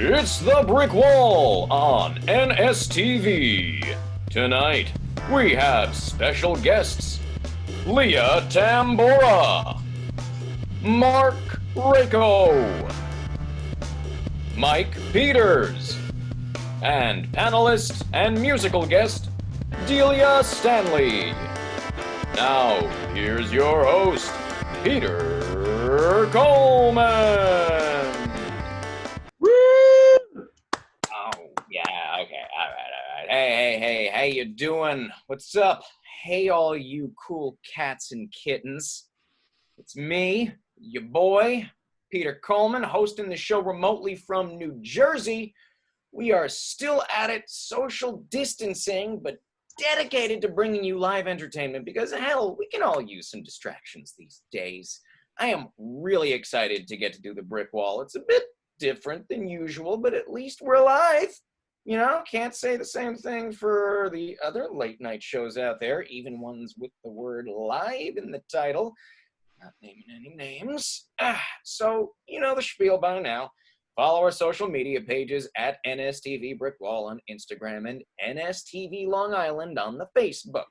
It's the Brick Wall on NSTV. Tonight, we have special guests, Leah Tambora, Marc Raco, Mike Peters, and panelist and musical guest, Delia Stanley. Now, here's your host, Peter Coleman. Woo! Oh, yeah, okay, all right. Hey, how you doing? What's up? Hey, all you cool cats and kittens. It's me, your boy, Peter Coleman, hosting the show remotely from New Jersey. We are still at it, social distancing, but dedicated to bringing you live entertainment because, hell, we can all use some distractions these days. I am really excited to get to do the Brick Wall. It's a bit different than usual, but at least we're live. You know, can't say the same thing for the other late night shows out there, even ones with the word live in the title. Not naming any names. So, you know the spiel by now. Follow our social media pages at NSTV Brickwall on Instagram and NSTV Long Island on the Facebook.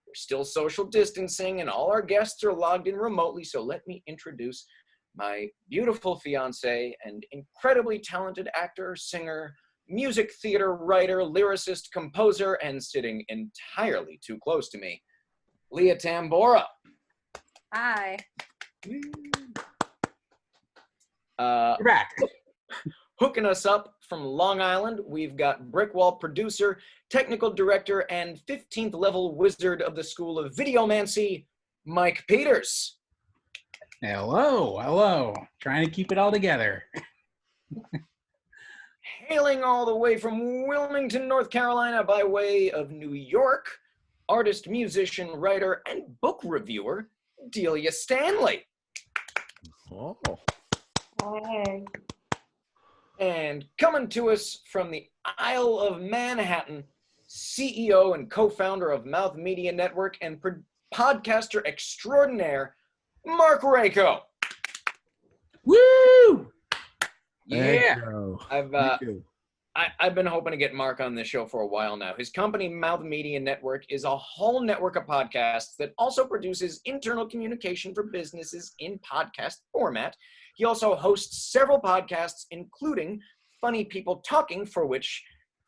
We're still social distancing and all our guests are logged in remotely, so let me introduce my beautiful fiance and incredibly talented actor, singer, music theater writer, lyricist, composer, and sitting entirely too close to me, Leah Tambora. Hi. You're back. Hooking us up from Long Island, we've got Brickwall producer, technical director, and 15th level wizard of the School of Videomancy, Mike Peters. Hello. Trying to keep it all together. Hailing all the way from Wilmington, North Carolina by way of New York, artist, musician, writer, and book reviewer, Delia Stanley. Oh. Hey. And coming to us from the Isle of Manhattan, CEO and co-founder of Mouth Media Network and podcaster extraordinaire, Marc Raco. Woo! Yeah. I've been hoping to get Marc on this show for a while now. His company, Mouth Media Network, is a whole network of podcasts that also produces internal communication for businesses in podcast format. He also hosts several podcasts, including Funny People Talking, for which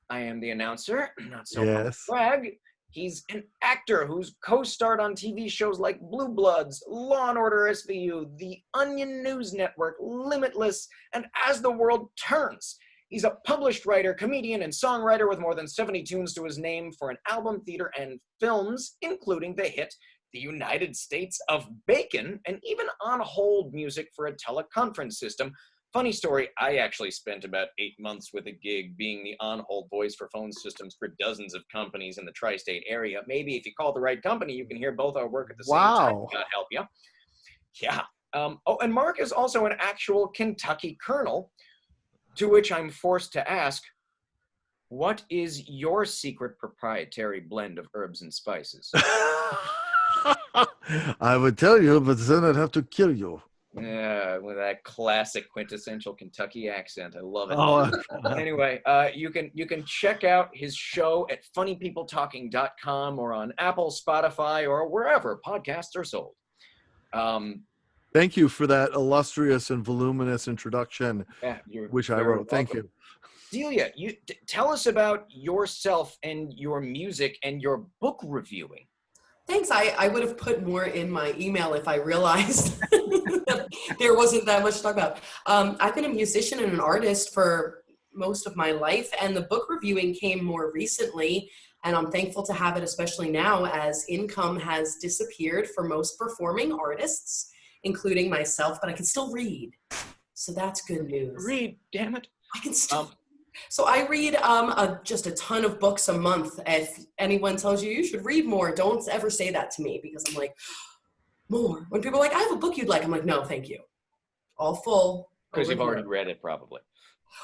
I am the announcer. Not so much brag. He's an actor who's co-starred on TV shows like Blue Bloods, Law & Order SVU, The Onion News Network, Limitless, and As the World Turns. He's a published writer, comedian, and songwriter with more than 70 tunes to his name for an album, theater, and films, including the hit The United States of Bacon, and even on-hold music for a teleconference system. Funny story, I actually spent about 8 months with a gig being the on-hold voice for phone systems for dozens of companies in the tri-state area. Maybe if you call the right company, you can hear both our work at the same time. God help you. Yeah. And Marc is also an actual Kentucky colonel, to which I'm forced to ask, what is your secret proprietary blend of herbs and spices? I would tell you, but then I'd have to kill you. Yeah, with that classic quintessential Kentucky accent. I love it. Oh, Anyway, you can check out his show at funnypeopletalking.com or on Apple, Spotify, or wherever podcasts are sold. Thank you for that illustrious and voluminous introduction, which I wrote. Thank you. Delia, tell us about yourself and your music and your book reviewing. Thanks. I would have put more in my email if I realized that there wasn't that much to talk about. I've been a musician and an artist for most of my life, and the book reviewing came more recently, and I'm thankful to have it, especially now as income has disappeared for most performing artists, including myself, but I can still read. So that's good news. Read, damn it. I can still. So I read just a ton of books a month. If anyone tells you should read more, don't ever say that to me, because I'm like, more. When people are like, I have a book you'd like, I'm like, no, thank you. All full. Because you've already read it, probably.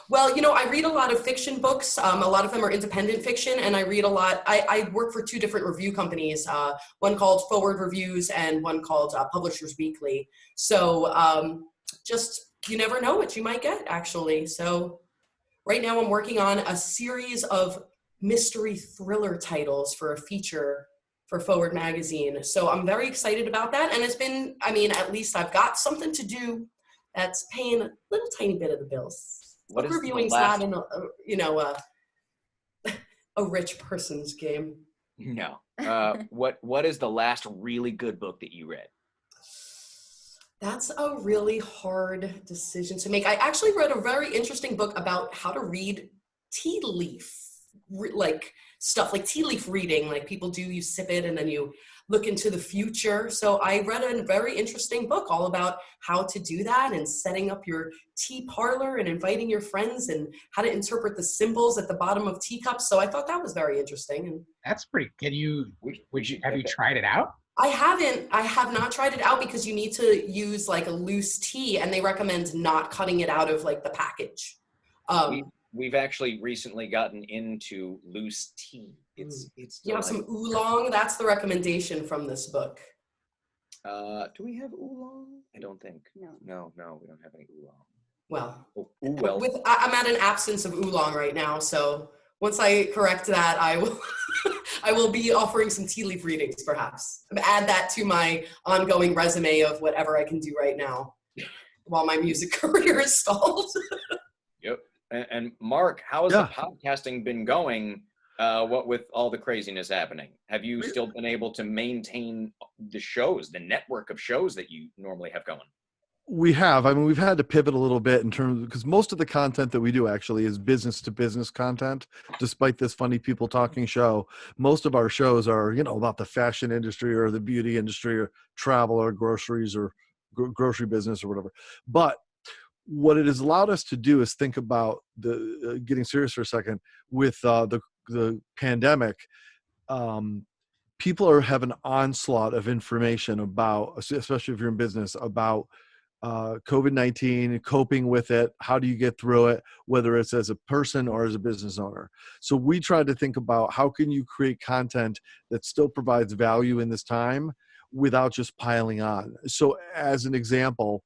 Well, you know, I read a lot of fiction books. A lot of them are independent fiction, and I read a lot. I work for two different review companies, one called Forward Reviews and one called Publishers Weekly. So just, you never know what you might get, actually. So right now I'm working on a series of mystery thriller titles for a feature for Forward Magazine. So I'm very excited about that. And it's been, I mean, at least I've got something to do that's paying a little tiny bit of the bills. What Book is reviewing's not in a rich person's game. No. What is the last really good book that you read? That's a really hard decision to make. I actually read a very interesting book about how to read tea leaf, like stuff like tea leaf reading, like people do, you sip it and then you look into the future. So I read a very interesting book all about how to do that and setting up your tea parlor and inviting your friends and how to interpret the symbols at the bottom of teacups. So I thought that was very interesting. And That's pretty. Have you tried it out? I have not tried it out because you need to use like a loose tea and they recommend not cutting it out of like the package. We've actually recently gotten into loose tea. It's you have some oolong. That's the recommendation from this book. Do we have oolong? I don't think. No, we don't have any oolong. Well, well. I'm at an absence of oolong right now, so once I correct that, I will I will be offering some tea leaf readings, perhaps. Add that to my ongoing resume of whatever I can do right now while my music career is stalled. Yep. And Marc, how has the podcasting been going? What with all the craziness happening? Have you still been able to maintain the shows, the network of shows that you normally have going? We have. I mean, we've had to pivot a little bit in terms because most of the content that we do actually is business to business content. Despite this funny people talking show, most of our shows are, about the fashion industry or the beauty industry or travel or groceries or grocery business or whatever. But what it has allowed us to do is think about the getting serious for a second with the pandemic. People have an onslaught of information about, especially if you're in business, about COVID-19, coping with it. How do you get through it, whether it's as a person or as a business owner? So we tried to think about how can you create content that still provides value in this time without just piling on. So as an example,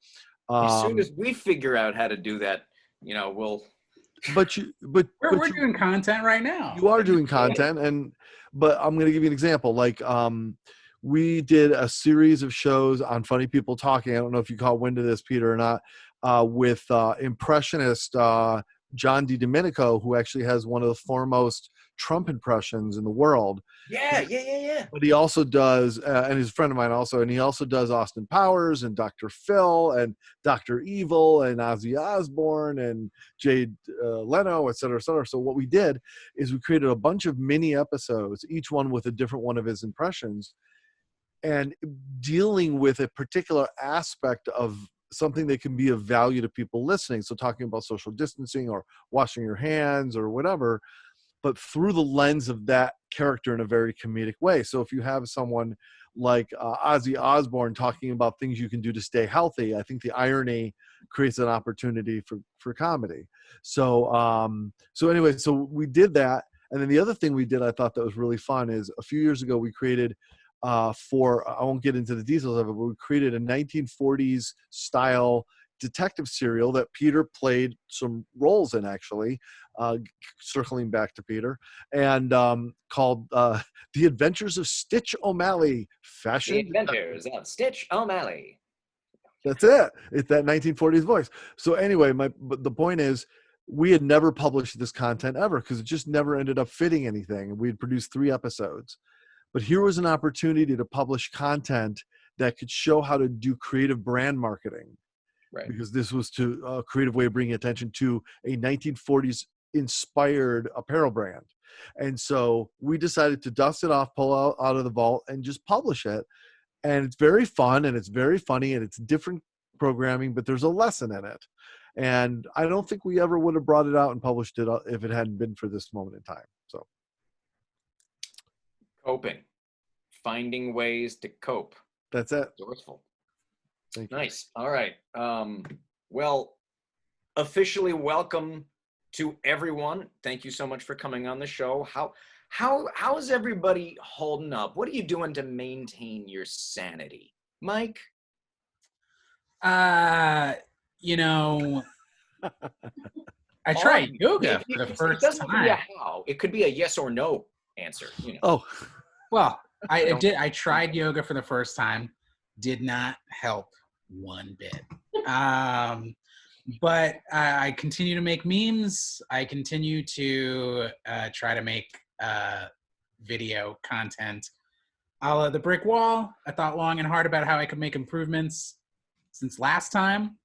as soon as we figure out how to do that, we'll. We're doing content right now. You are doing content, but I'm going to give you an example. Like, we did a series of shows on funny people talking. I don't know if you caught wind of this, Peter, or not, with impressionist John DiDomenico, who actually has one of the foremost Trump impressions in the world. Yeah. But he also does, and he's a friend of mine also, and he also does Austin Powers and Dr. Phil and Dr. Evil and Ozzy Osbourne and Jay Leno, et cetera, et cetera. So what we did is we created a bunch of mini episodes, each one with a different one of his impressions, and dealing with a particular aspect of something that can be of value to people listening. So talking about social distancing or washing your hands or whatever, but through the lens of that character in a very comedic way. So if you have someone like Ozzy Osbourne talking about things you can do to stay healthy, I think the irony creates an opportunity for comedy. So anyway, so we did that. And then the other thing we did, I thought that was really fun, is a few years ago we created I won't get into the details of it, but we created a 1940s style detective serial that Peter played some roles in, actually, circling back to Peter, and called The Adventures of Stitch O'Malley. Fashion. The Adventures of Stitch O'Malley. That's it. It's that 1940s voice. So anyway, but the point is, we had never published this content ever because it just never ended up fitting anything. We had produced 3 episodes. But here was an opportunity to publish content that could show how to do creative brand marketing. Right. Because this was a creative way of bringing attention to a 1940s inspired apparel brand. And so we decided to dust it off, pull out of the vault, and just publish it. And it's very fun and it's very funny and it's different programming, but there's a lesson in it. And I don't think we ever would have brought it out and published it if it hadn't been for this moment in time. So. Coping. Finding ways to cope. That's it. Resourceful. Thank you. Nice. All right. Well, officially welcome to everyone. Thank you so much for coming on the show. How is everybody holding up? What are you doing to maintain your sanity? Mike? I tried yoga It- for the it first doesn't have to be a time. how. It could be a yes or no answer. You know. Oh, Well, I don't- did. I tried yoga for the first time. Did not help one bit. But I continue to make memes. I continue to try to make video content. A la the brick wall. I thought long and hard about how I could make improvements since last time,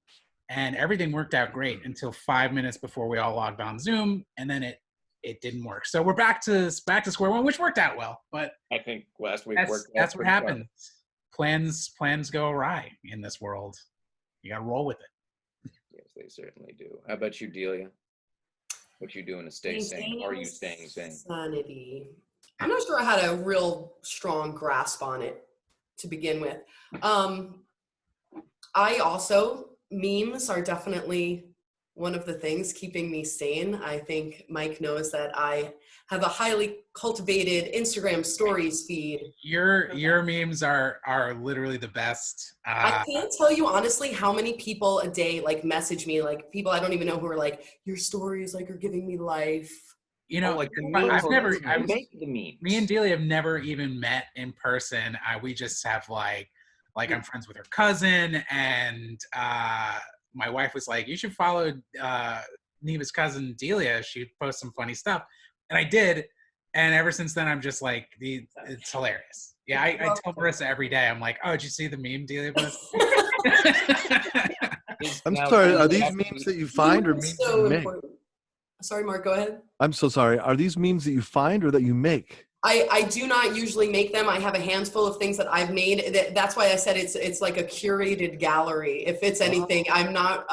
and everything worked out great until 5 minutes before we all logged on Zoom, and then it didn't work. So we're back to square one, which worked out well. But I think last week that's worked. that's what happens. Plans go awry in this world. You got to roll with it. Yes, they certainly do. How about you, Delia? What you doing to stay sane? Are you staying sane? Sanity. I'm not sure I had a real strong grasp on it to begin with. I also, memes are definitely one of the things keeping me sane. I think Mike knows that I have a highly cultivated Instagram stories feed. Your memes are literally the best. I can't tell you honestly how many people a day like message me, like people I don't even know who are like, your stories like are giving me life. You know, like the I've never. make the memes. Me and Delia have never even met in person. We just have like I'm friends with her cousin, and my wife was like, you should follow Neva's cousin Delia. She posts some funny stuff, and I did. And ever since then, I'm just like, it's hilarious. Yeah, I tell Marissa every day. I'm like, oh, did you see the meme Delia posted? I'm sorry. Are these memes that you find or memes So that you make? important. Sorry, Mark, go ahead. I'm so sorry. Are these memes that you find or that you make? I do not usually make them. I have a handful of things that I've made. That's why I said it's like a curated gallery. If it's anything, I'm not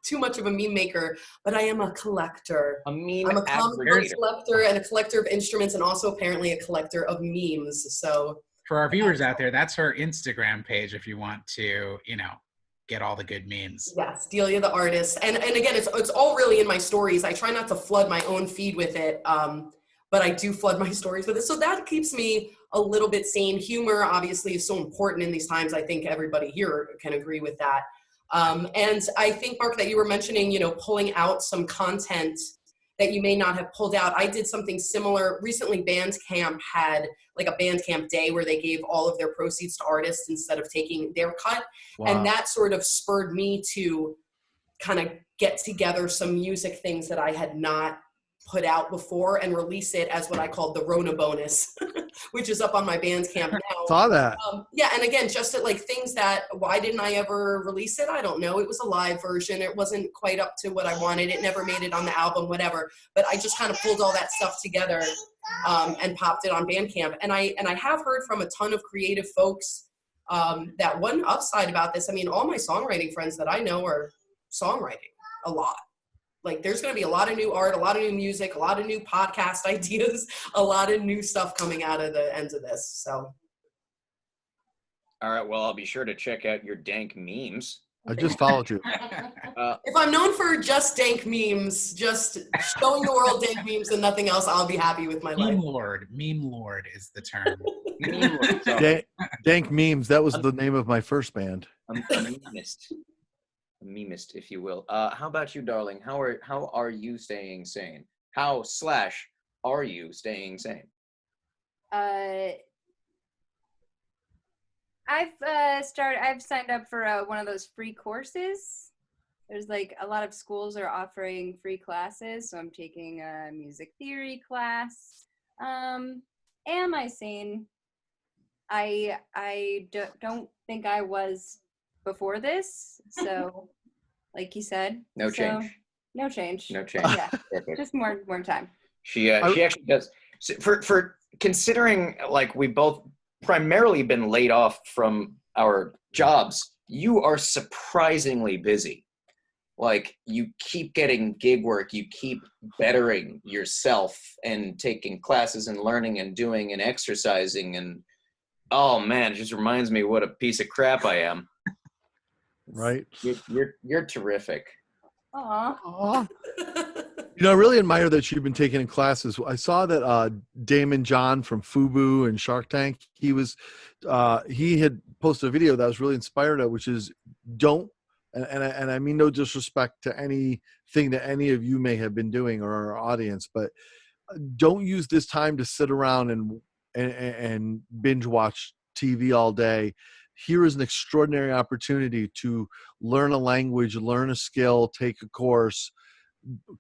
too much of a meme maker, but I am a collector. A meme I'm a comic book aggregator. collector and a collector of instruments, and also apparently a collector of memes. So For our viewers out there, that's her Instagram page if you want to, get all the good memes. yes, Delia the artist. And again, it's all really in my stories. I try not to flood my own feed with it, but I do flood my stories with it. So that keeps me a little bit sane. Humor obviously is so important in these times. I think everybody here can agree with that. And I think, Mark, that you were mentioning, pulling out some content that you may not have pulled out. I did something similar. Recently, Bandcamp had like a Bandcamp day where they gave all of their proceeds to artists instead of taking their cut. Wow. And that sort of spurred me to kind of get together some music things that I had not put out before and release it as what I called the Rona bonus, which is up on my Bandcamp now. Saw that. Yeah, and again, just like things that, why didn't I ever release it? I don't know. It was a live version. It wasn't quite up to what I wanted. It never made it on the album, whatever. But I just kind of pulled all that stuff together and popped it on Bandcamp. And I have heard from a ton of creative folks that one upside about this, I mean, all my songwriting friends that I know are songwriting a lot. Like there's going to be a lot of new art, a lot of new music, a lot of new podcast ideas, a lot of new stuff coming out of the ends of this. So. All right, well, I'll be sure to check out your dank memes. I just followed you. If I'm known for just dank memes, just showing the world dank memes and nothing else, I'll be happy with my life. Meme lord is the term. Dank memes. That was the name of my first band. A memist, if you will. How about you, darling? How are you staying sane? Are you staying sane? I've signed up for one of those free courses. There's like a lot of schools are offering free classes, so I'm taking a music theory class. Am I sane? I don't think I was before this, so like you said, No change. No change. Yeah, perfect. Just more time. She actually does. So for considering like we both primarily been laid off from our jobs, you are surprisingly busy. Like you keep getting gig work, you keep bettering yourself and taking classes and learning and doing and exercising, and oh man, it just reminds me what a piece of crap I am. Right. You're terrific. Aww. I really admire that you've been taking classes. I saw that Damon John from FUBU and Shark Tank, he had posted a video that I was really inspired of, which is don't and I mean no disrespect to anything that any of you may have been doing or our audience, but don't use this time to sit around and binge watch TV all day. Here is an extraordinary opportunity to learn a language, learn a skill, take a course,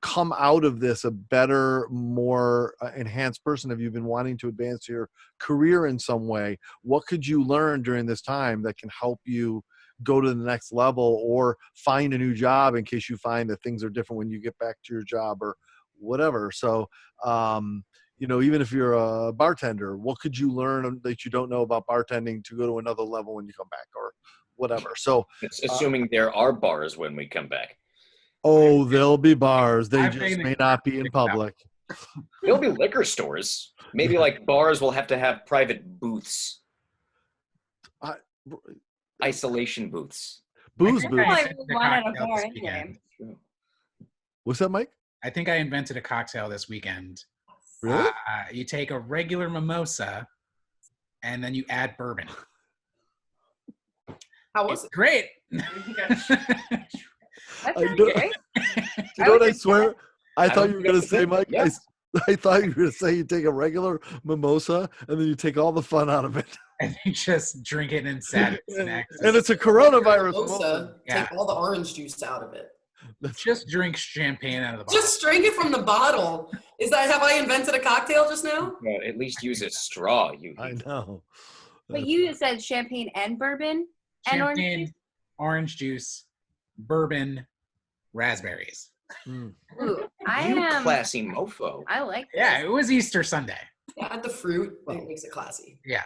come out of this a better, more enhanced person. Have you been wanting to advance your career in some way? What could you learn during this time that can help you go to the next level or find a new job in case you find that things are different when you get back to your job or whatever? So, even if you're a bartender, what could you learn that you don't know about bartending to go to another level when you come back or whatever? So It's assuming there are bars when we come back. oh, there'll be bars. They I've just been- may not be in public. There'll be liquor stores. Maybe like bars will have to have private booths, isolation booths. Booze I booths. I invented a one at a cocktail bar this anyway. weekend. What's that, Mike? I think I invented a cocktail this weekend. Really? You take a regular mimosa and then you add bourbon. How was It's it? great. That I sounds know- great. You know what I would swear? I thought don't you were think going to that's say, it. Mike, Yeah. I thought you were going to say you take a regular mimosa and then you take all the fun out of it. And you just drink it in sadness and ecstasy. And it's a coronavirus mimosa. Mimosa, Yeah. take all the orange juice out of it. Just drink champagne out of the bottle. Just drink it from the bottle. Have I invented a cocktail just now? Well, at least use a straw. I know. But you said champagne and bourbon and orange Champagne, juice? orange juice, bourbon, raspberries. Mm. Ooh, I You am. classy mofo. I like Yeah, this. it was Easter Sunday. Yeah, add the fruit. Well. It makes it classy. Yeah.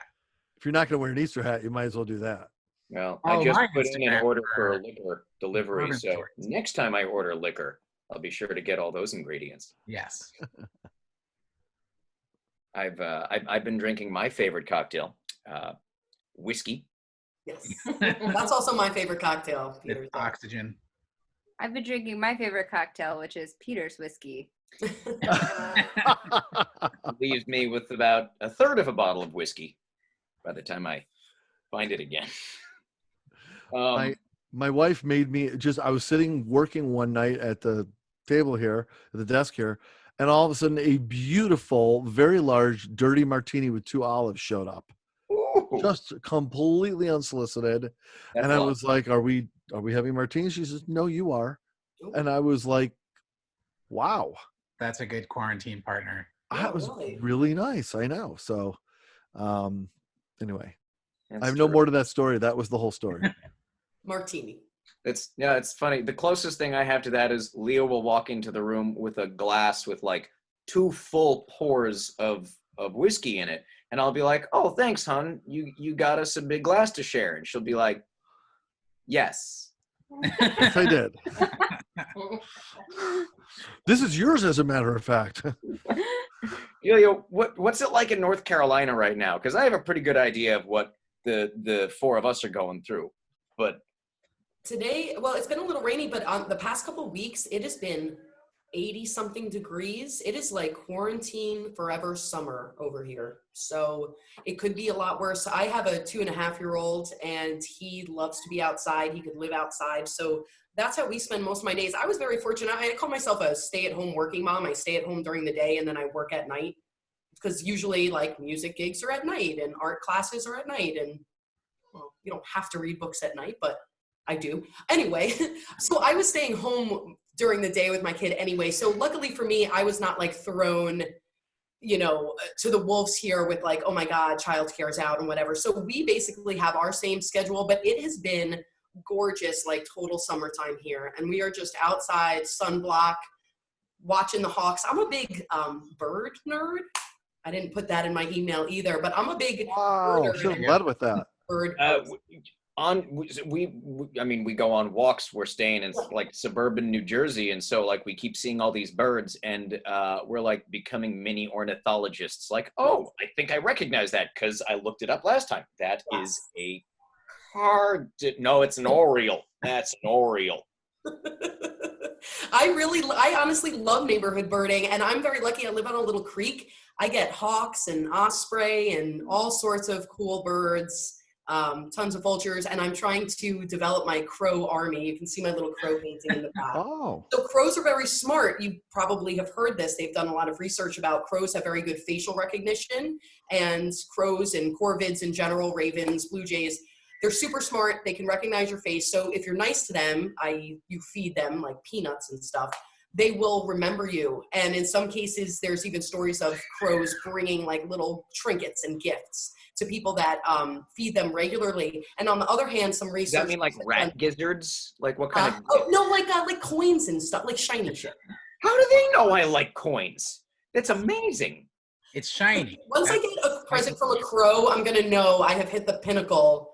If you're not going to wear an Easter hat, you might as well do that. Well, Oh, I just my put in an Instagram order for for liquor delivery, bourbon so shorts. next time I order liquor, I'll be sure to get all those ingredients. Yes. I've been drinking my favorite cocktail, whiskey. Yes. That's also my favorite cocktail, Peter. It's oxygen. I've been drinking my favorite cocktail, which is Peter's whiskey. Leaves me with about a third of a bottle of whiskey by the time I find it again. My wife made me I was sitting working one night at the table here, at the desk here, and all of a sudden a beautiful, very large, dirty martini with 2 olives showed up. Ooh, Just completely unsolicited. that's And I awesome. was like, are we having martinis? She says, no, you are. And I was like, wow, That's a good quarantine partner. Yeah, that was really. really nice. I know. So anyway, That's I have no true. more to that story. That was the whole story. Martini. It's funny. The closest thing I have to that is Leo will walk into the room with a glass with like 2 full pours of whiskey in it, and I'll be like, "Oh, thanks, hon. You got us a big glass to share," and she'll be like, "Yes." Yes, I did. This is yours, as a matter of fact. Yo, what's it like in North Carolina right now? Because I have a pretty good idea of what the 4 of us are going through, but Today, well, it's been a little rainy, but on the past couple of weeks, it has been 80 something degrees. It is like quarantine forever summer over here. So it could be a lot worse. I have a 2.5-year-old and he loves to be outside. He could live outside. So that's how we spend most of my days. I was very fortunate. I call myself a stay-at-home working mom. I stay at home during the day and then I work at night, because usually like music gigs are at night and art classes are at night. And well, you don't have to read books at night, but I do. Anyway, so I was staying home during the day with my kid anyway. So luckily for me, I was not like thrown, to the wolves here with like, oh my God, childcare is out and whatever. So we basically have our same schedule, but it has been gorgeous, like total summertime here. And we are just outside, sunblock, watching the hawks. I'm a big bird nerd. I didn't put that in my email either, but I'm a big Wow, bird should have nerd. led with that. Bird. we go on walks. We're staying in like suburban New Jersey, and so like we keep seeing all these birds, and we're like becoming mini ornithologists. Like, oh, I think I recognize that because I looked it up last time. That is a no, it's an oriole. That's an oriole. I honestly love neighborhood birding, and I'm very lucky. I live on a little creek. I get hawks and osprey and all sorts of cool birds tons of vultures, and I'm trying to develop my crow army. You can see my little crow painting in the back. Oh. So crows are very smart. You probably have heard this. They've done a lot of research about crows have very good facial recognition, and crows and corvids in general, ravens, blue jays, they're super smart. They can recognize your face. So if you're nice to them, i.e. you feed them like peanuts and stuff, they will remember you. And in some cases, there's even stories of crows bringing like little trinkets and gifts to people that feed them regularly. And on the other hand, some research— Does that mean like rat gizzards? Like what kind of— oh, no, like coins and stuff, like shiny shit. How do they know I like coins? That's amazing. It's shiny. Once I get a present from a crow, I'm gonna know I have hit the pinnacle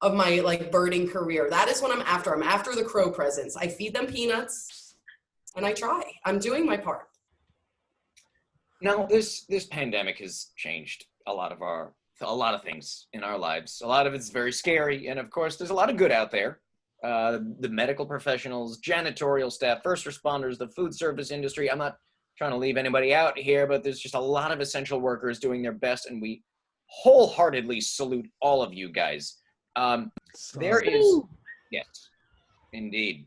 of my like birding career. That is what I'm after. I'm after the crow presents. I feed them peanuts and I try. I'm doing my part. Now, this pandemic has changed a lot of things in our lives. A lot of it's very scary, and of course, there's a lot of good out there. The medical professionals, janitorial staff, first responders, the food service industry. I'm not trying to leave anybody out here, but there's just a lot of essential workers doing their best, and we wholeheartedly salute all of you guys. There is, yes, indeed.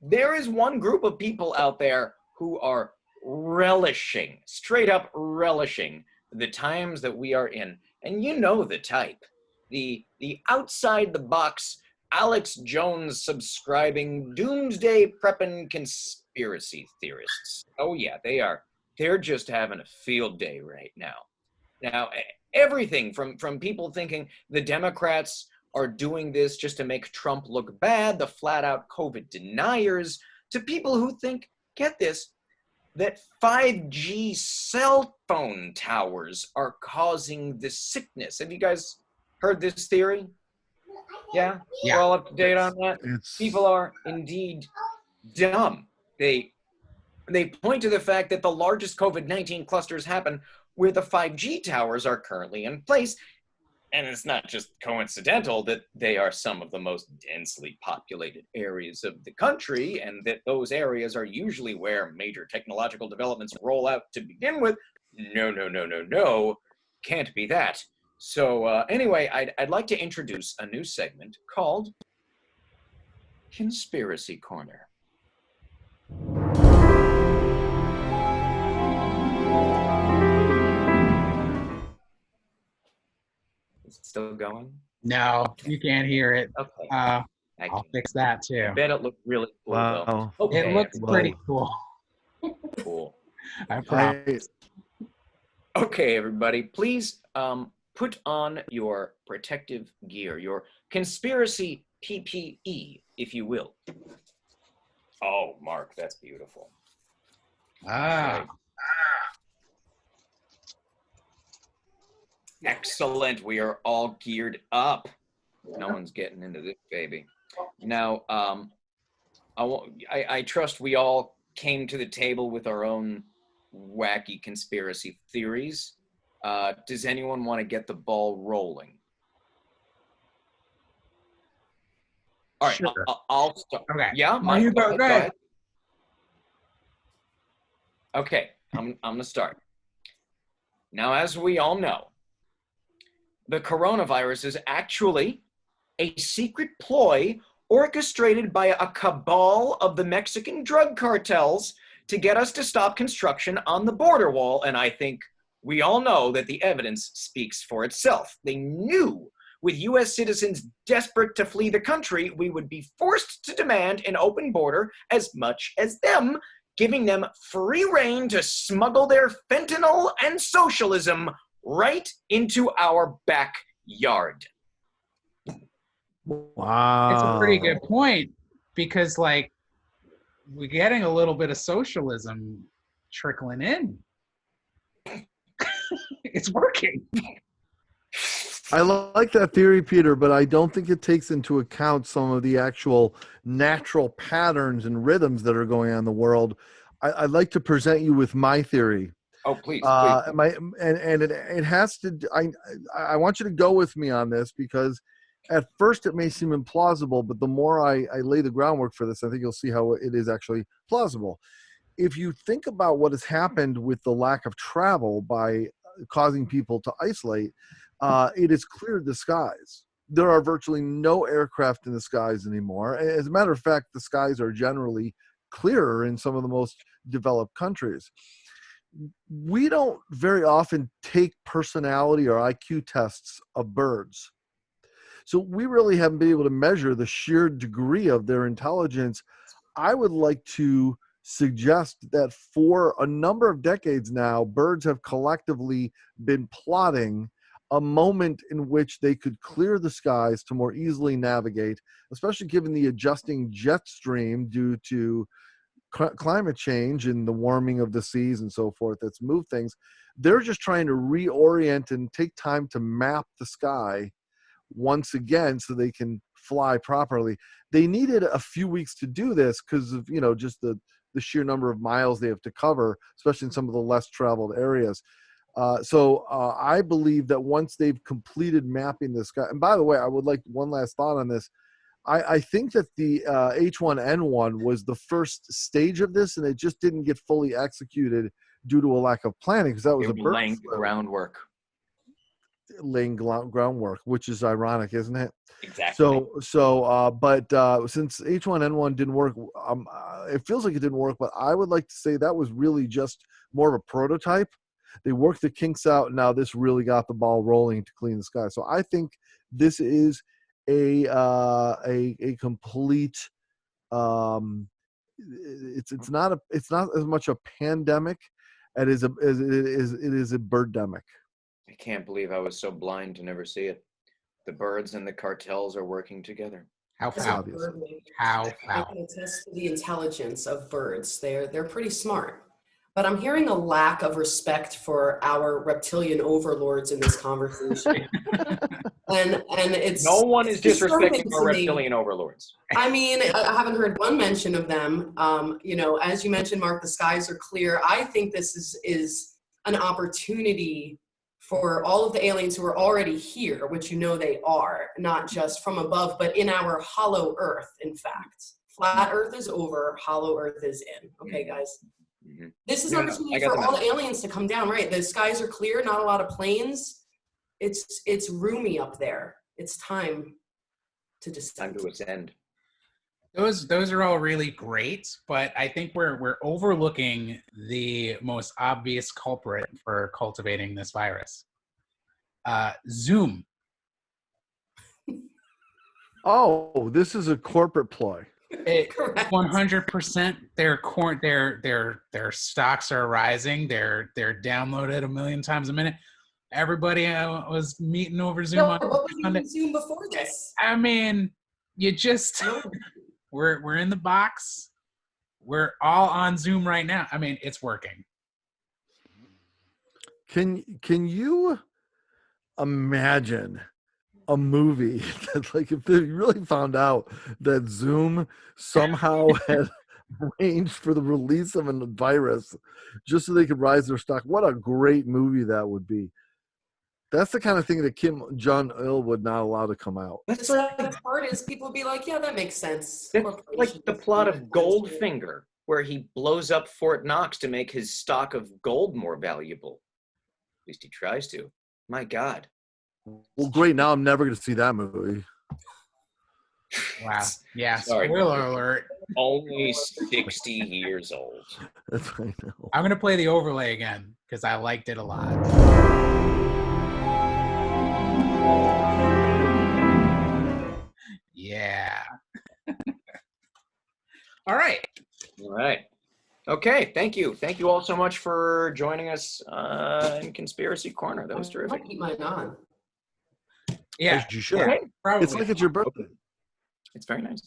There is one group of people out there who are relishing, straight up relishing the times that we are in. And you know the type. The outside the box, Alex Jones subscribing, doomsday prepping conspiracy theorists. Oh yeah, they're just having a field day right now. Now, everything from people thinking the Democrats are doing this just to make Trump look bad, the flat out COVID deniers, to people who think, get this, that 5G cell phone towers are causing the sickness. Have you guys heard this theory? Yeah? Yeah. We're all up to date on that? People are indeed dumb. They point to the fact that the largest COVID-19 clusters happen where the 5G towers are currently in place. And it's not just coincidental that they are some of the most densely populated areas of the country, and that those areas are usually where major technological developments roll out to begin with. No. Can't be that. So anyway, I'd like to introduce a new segment called Conspiracy Corner. Is it still going? No, you can't hear it. Okay. I'll fix that too. I bet it looked really cool, Wow. though. Okay, It looks pretty cool. cool. I promise. Okay, everybody, please put on your protective gear, your conspiracy PPE, if you will. Oh, Mark, that's beautiful. Ah. Excellent. We are all geared up. No one's getting into this, baby. Now, I trust we all came to the table with our own wacky conspiracy theories. Does anyone want to get the ball rolling? All right, Sure. I'll start. Okay. Yeah, No, Mike, you go ahead. Okay, I'm going to start. Now, as we all know, the coronavirus is actually a secret ploy orchestrated by a cabal of the Mexican drug cartels to get us to stop construction on the border wall. And I think we all know that the evidence speaks for itself. They knew with U.S. citizens desperate to flee the country, we would be forced to demand an open border as much as them, giving them free rein to smuggle their fentanyl and socialism right into our backyard. Wow. It's a pretty good point because, like, we're getting a little bit of socialism trickling in. It's working. I like that theory, Peter, but I don't think it takes into account some of the actual natural patterns and rhythms that are going on in the world. I'd like to present you with my theory. Oh, please. It has to. I want you to go with me on this because at first it may seem implausible, but the more I lay the groundwork for this, I think you'll see how it is actually plausible. If you think about what has happened with the lack of travel by causing people to isolate, it has cleared the skies. there are virtually no aircraft in the skies anymore. As a matter of fact, the skies are generally clearer in some of the most developed countries. We don't very often take personality or IQ tests of birds. So we really haven't been able to measure the sheer degree of their intelligence. I would like to suggest that for a number of decades now, birds have collectively been plotting a moment in which they could clear the skies to more easily navigate, especially given the adjusting jet stream due to climate change and the warming of the seas and so forth that's moved things. They're just trying to reorient and take time to map the sky once again so they can fly properly. They needed a few weeks to do this because of, just the sheer number of miles they have to cover, especially in some of the less traveled areas. So I believe that once they've completed mapping the sky, and by the way, I would like one last thought on this. I think that the H1N1 was the first stage of this, and it just didn't get fully executed due to a lack of planning, because that was laying groundwork. Laying groundwork, which is ironic, isn't it? Exactly. But since H1N1 didn't work, it feels like it didn't work, but I would like to say that was really just more of a prototype. They worked the kinks out, and now this really got the ball rolling to clean the sky. So I think this is a complete it's not as much a pandemic as it is a birdemic. I can't believe I was so blind to never see it. The birds and the cartels are working together. How foul. I can attest to the intelligence of birds. They're pretty smart. But I'm hearing a lack of respect for our reptilian overlords in this conversation. and it's no one is disrespecting our me. reptilian overlords. I mean, I haven't heard one mention of them. As you mentioned, Mark, the skies are clear. I think this is an opportunity for all of the aliens who are already here, which they are, not just from above, but in our hollow earth, in fact. Flat earth is over, hollow earth is in. Okay, guys? Mm-hmm. This is an opportunity for all the aliens to come down, right? The skies are clear, not a lot of planes. It's roomy up there. It's time to descend. Time to ascend. Those are all really great, but I think we're overlooking the most obvious culprit for cultivating this virus. Zoom. Oh, this is a corporate ploy. 100%. Their stocks are rising. They're downloaded 1 million times a minute. Everybody was meeting over Zoom. What was using Zoom before this? I mean, you just we're in the box. We're all on Zoom right now. I mean, it's working. Can you imagine a movie that, like, if they really found out that Zoom somehow had arranged for the release of a virus just so they could rise their stock? What a great movie that would be. That's the kind of thing that Kim Jong-il would not allow to come out. That's the part is people be like, yeah, that makes sense. That's like the plot of Goldfinger, where he blows up Fort Knox to make his stock of gold more valuable. At least he tries to. My God. Well, great. Now I'm never going to see that movie. Wow. Yeah. Sorry. Spoiler alert. Only 60 years old. That's I know. I'm going to play the overlay again because I liked it a lot. Yeah. All right. All right. Okay. Thank you. Thank you all so much for joining us in Conspiracy Corner. That was terrific. I'll keep mine on. Yeah. As you should. Yeah, probably. It's like it's your birthday. It's very nice.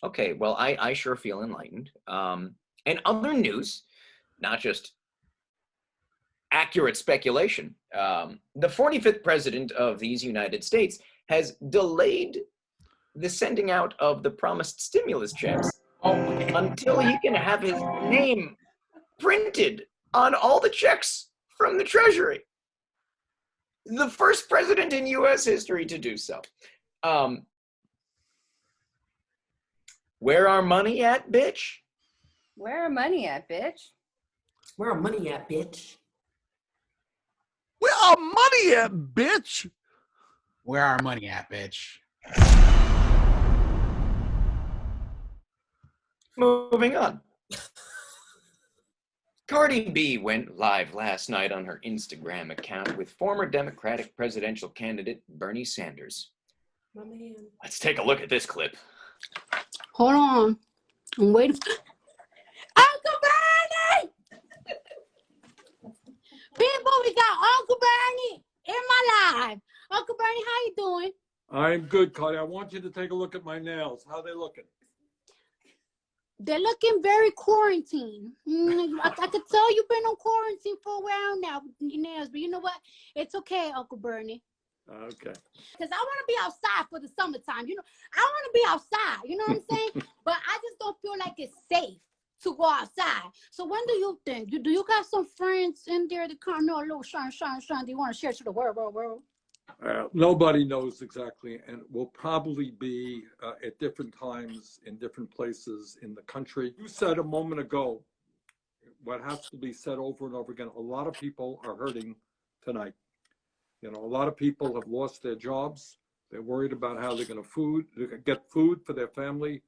Okay. Well, I sure feel enlightened. And other news, not just accurate speculation. The 45th president of these United States has delayed the sending out of the promised stimulus checks until he can have his name printed on all the checks from the Treasury. The first president in U.S. history to do so. Where our money at, bitch? Where our money at, bitch? Where our money at, bitch? Where our money at, bitch? Where our money at, bitch? Moving on. Cardi B went live last night on her Instagram account with former Democratic presidential candidate Bernie Sanders. My man. Let's take a look at this clip. Hold on. I'm waiting. Uncle Bernie! People, we got Uncle Bernie in my life. Uncle Bernie, how you doing? I'm good, Cardi. I want you to take a look at my nails. How they looking? They're looking very quarantined. I could tell you've been on quarantine for a while now with your nails, but you know what? It's okay, Uncle Bernie. Okay. Because I want to be outside for the summertime. You know, I want to be outside. You know what I'm saying? But I just don't feel like it's safe to go outside. So when do you think? Do you got some friends in there that kind of know a little shine? Do you want to share to the world? Nobody knows exactly, and will probably be at different times in different places in the country. You said a moment ago, what has to be said over and over again, a lot of people are hurting tonight. You know, a lot of people have lost their jobs. They're worried about how they're going to get food for their family,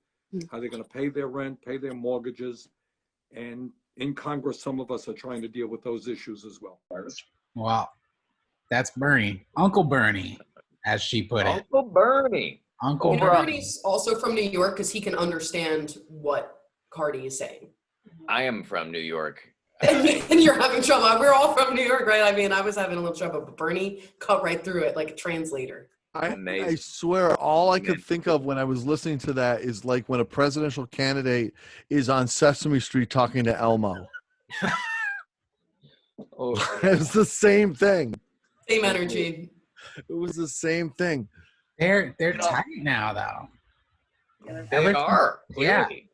how they're going to pay their rent, pay their mortgages. And in Congress, some of us are trying to deal with those issues as well. Well, that's Bernie. Uncle Bernie, as she put it. Uncle Bernie. Uncle You know, Bernie. Bernie's also from New York because he can understand what Cardi is saying. I am from New York. And you're having trouble. We're all from New York, right? I mean, I was having a little trouble, but Bernie cut right through it like a translator. I Amazing. swear, all I could think of when I was listening to that is like when a presidential candidate is on Sesame Street talking to Elmo. Oh, It's the same thing. Same energy. It was the same thing. They're tight now, though. they are. Yeah. Clearly.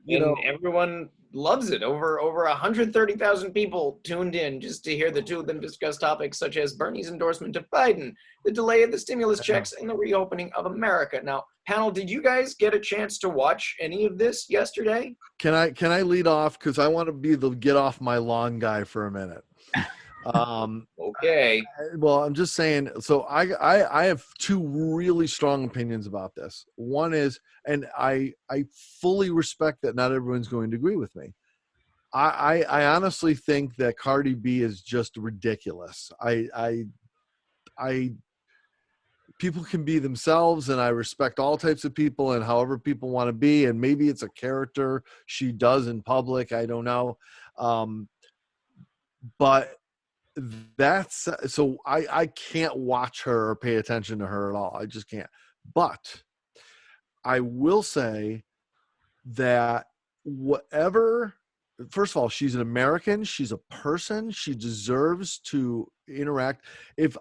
You And know, everyone loves it. Over 130,000 people tuned in just to hear the two of them discuss topics such as Bernie's endorsement of Biden, the delay of the stimulus checks, and the reopening of America. Now, panel, did you guys get a chance to watch any of this yesterday? can I lead off because I want to be the get off my lawn guy for a minute. Okay. Well, I'm just saying. So I have two really strong opinions about this. One is, and I fully respect that not everyone's going to agree with me. I honestly think that Cardi B is just ridiculous. I people can be themselves, and I respect all types of people and however people want to be. And maybe it's a character she does in public. I don't know, but. That's so I can't watch her or pay attention to her at all. I just can't. But I will say that whatever, first of all, she's an American. She's a person. She deserves to interact. If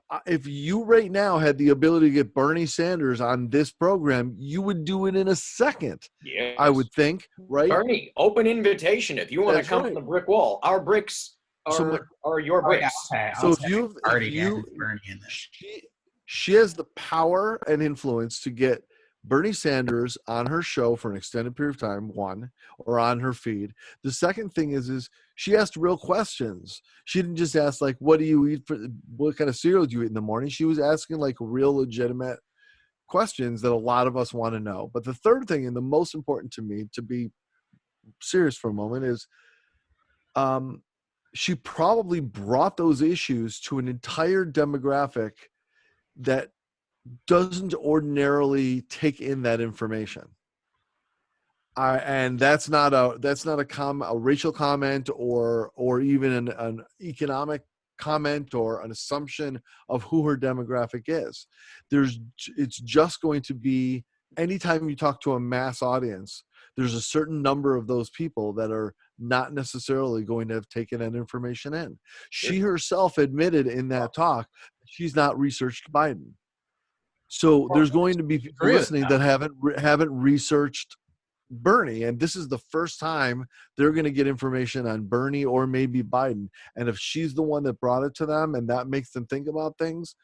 you right now had the ability to get Bernie Sanders on this program, you would do it in a second. Yes. I would think, right? Bernie, open invitation. If you want to That's come right. on the brick wall, our bricks are your bricks. So if you Bernie in this. she has the power and influence to get Bernie Sanders on her show for an extended period of time, one, or on her feed. The second thing is she asked real questions. She didn't just ask like, what do you eat what kind of cereal do you eat in the morning? She was asking like real legitimate questions that a lot of us want to know. But the third thing, and the most important to me, to be serious for a moment, is she probably brought those issues to an entire demographic that doesn't ordinarily take in that information. And that's not a racial comment or even an economic comment or an assumption of who her demographic is. It's just going to be, anytime you talk to a mass audience, there's a certain number of those people that are not necessarily going to have taken that information in. She herself admitted in that talk she's not researched Biden. So there's going to be people listening that haven't researched Bernie, and this is the first time they're going to get information on Bernie or maybe Biden. And if she's the one that brought it to them and that makes them think about things,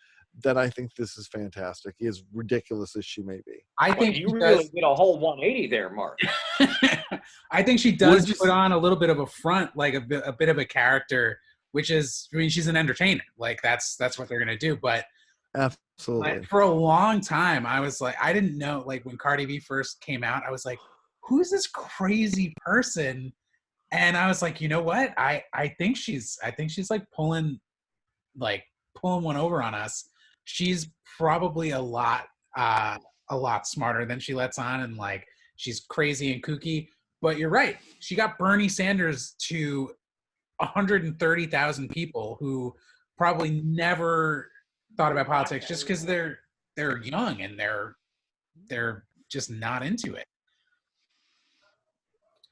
then I think this is fantastic. As ridiculous as she may be. I think you really did a whole 180 there, Mark. I think she does put on a little bit of a front, like a bit of a character, which is, I mean, she's an entertainer. Like that's what they're gonna do. But Absolutely. But for a long time, I was like, I didn't know, like when Cardi B first came out, I was like, who's this crazy person? And I was like, you know what? I think she's like pulling one over on us. She's probably a lot smarter than she lets on, and like she's crazy and kooky. But you're right. She got Bernie Sanders to 130,000 people who probably never thought about politics just because they're young and they're just not into it.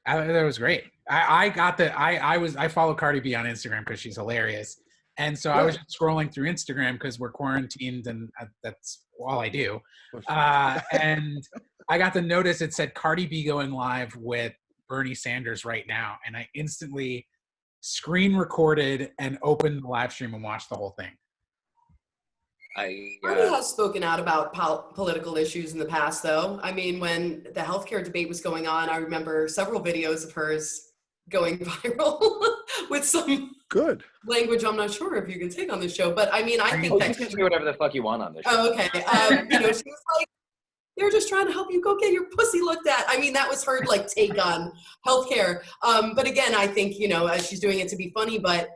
That was great. I follow Cardi B on Instagram because she's hilarious, and so I was just scrolling through Instagram because we're quarantined and that's all I do. And I got the notice it said Cardi B going live with Bernie Sanders right now, and I instantly screen recorded and opened the live stream and watched the whole thing. Bernie has spoken out about political issues in the past, though. I mean, when the healthcare debate was going on, I remember several videos of hers going viral with some good language I'm not sure if you can take on this show. But I mean, I think that you can do whatever the fuck you want on this show. Oh, okay. You know, she was like, they're just trying to help you go get your pussy looked at. I mean, that was her like take on healthcare. But again, I think, you know, she's doing it to be funny, but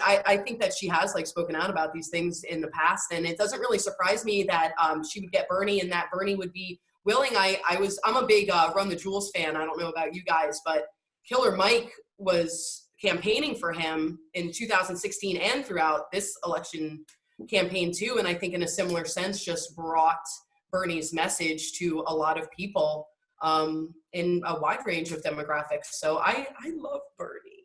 I think that she has like spoken out about these things in the past, and it doesn't really surprise me that she would get Bernie and that Bernie would be willing. I'm a big Run the Jewels fan. I don't know about you guys, but Killer Mike was campaigning for him in 2016 and throughout this election campaign too. And I think in a similar sense, just brought Bernie's message to a lot of people in a wide range of demographics. So I love Bernie.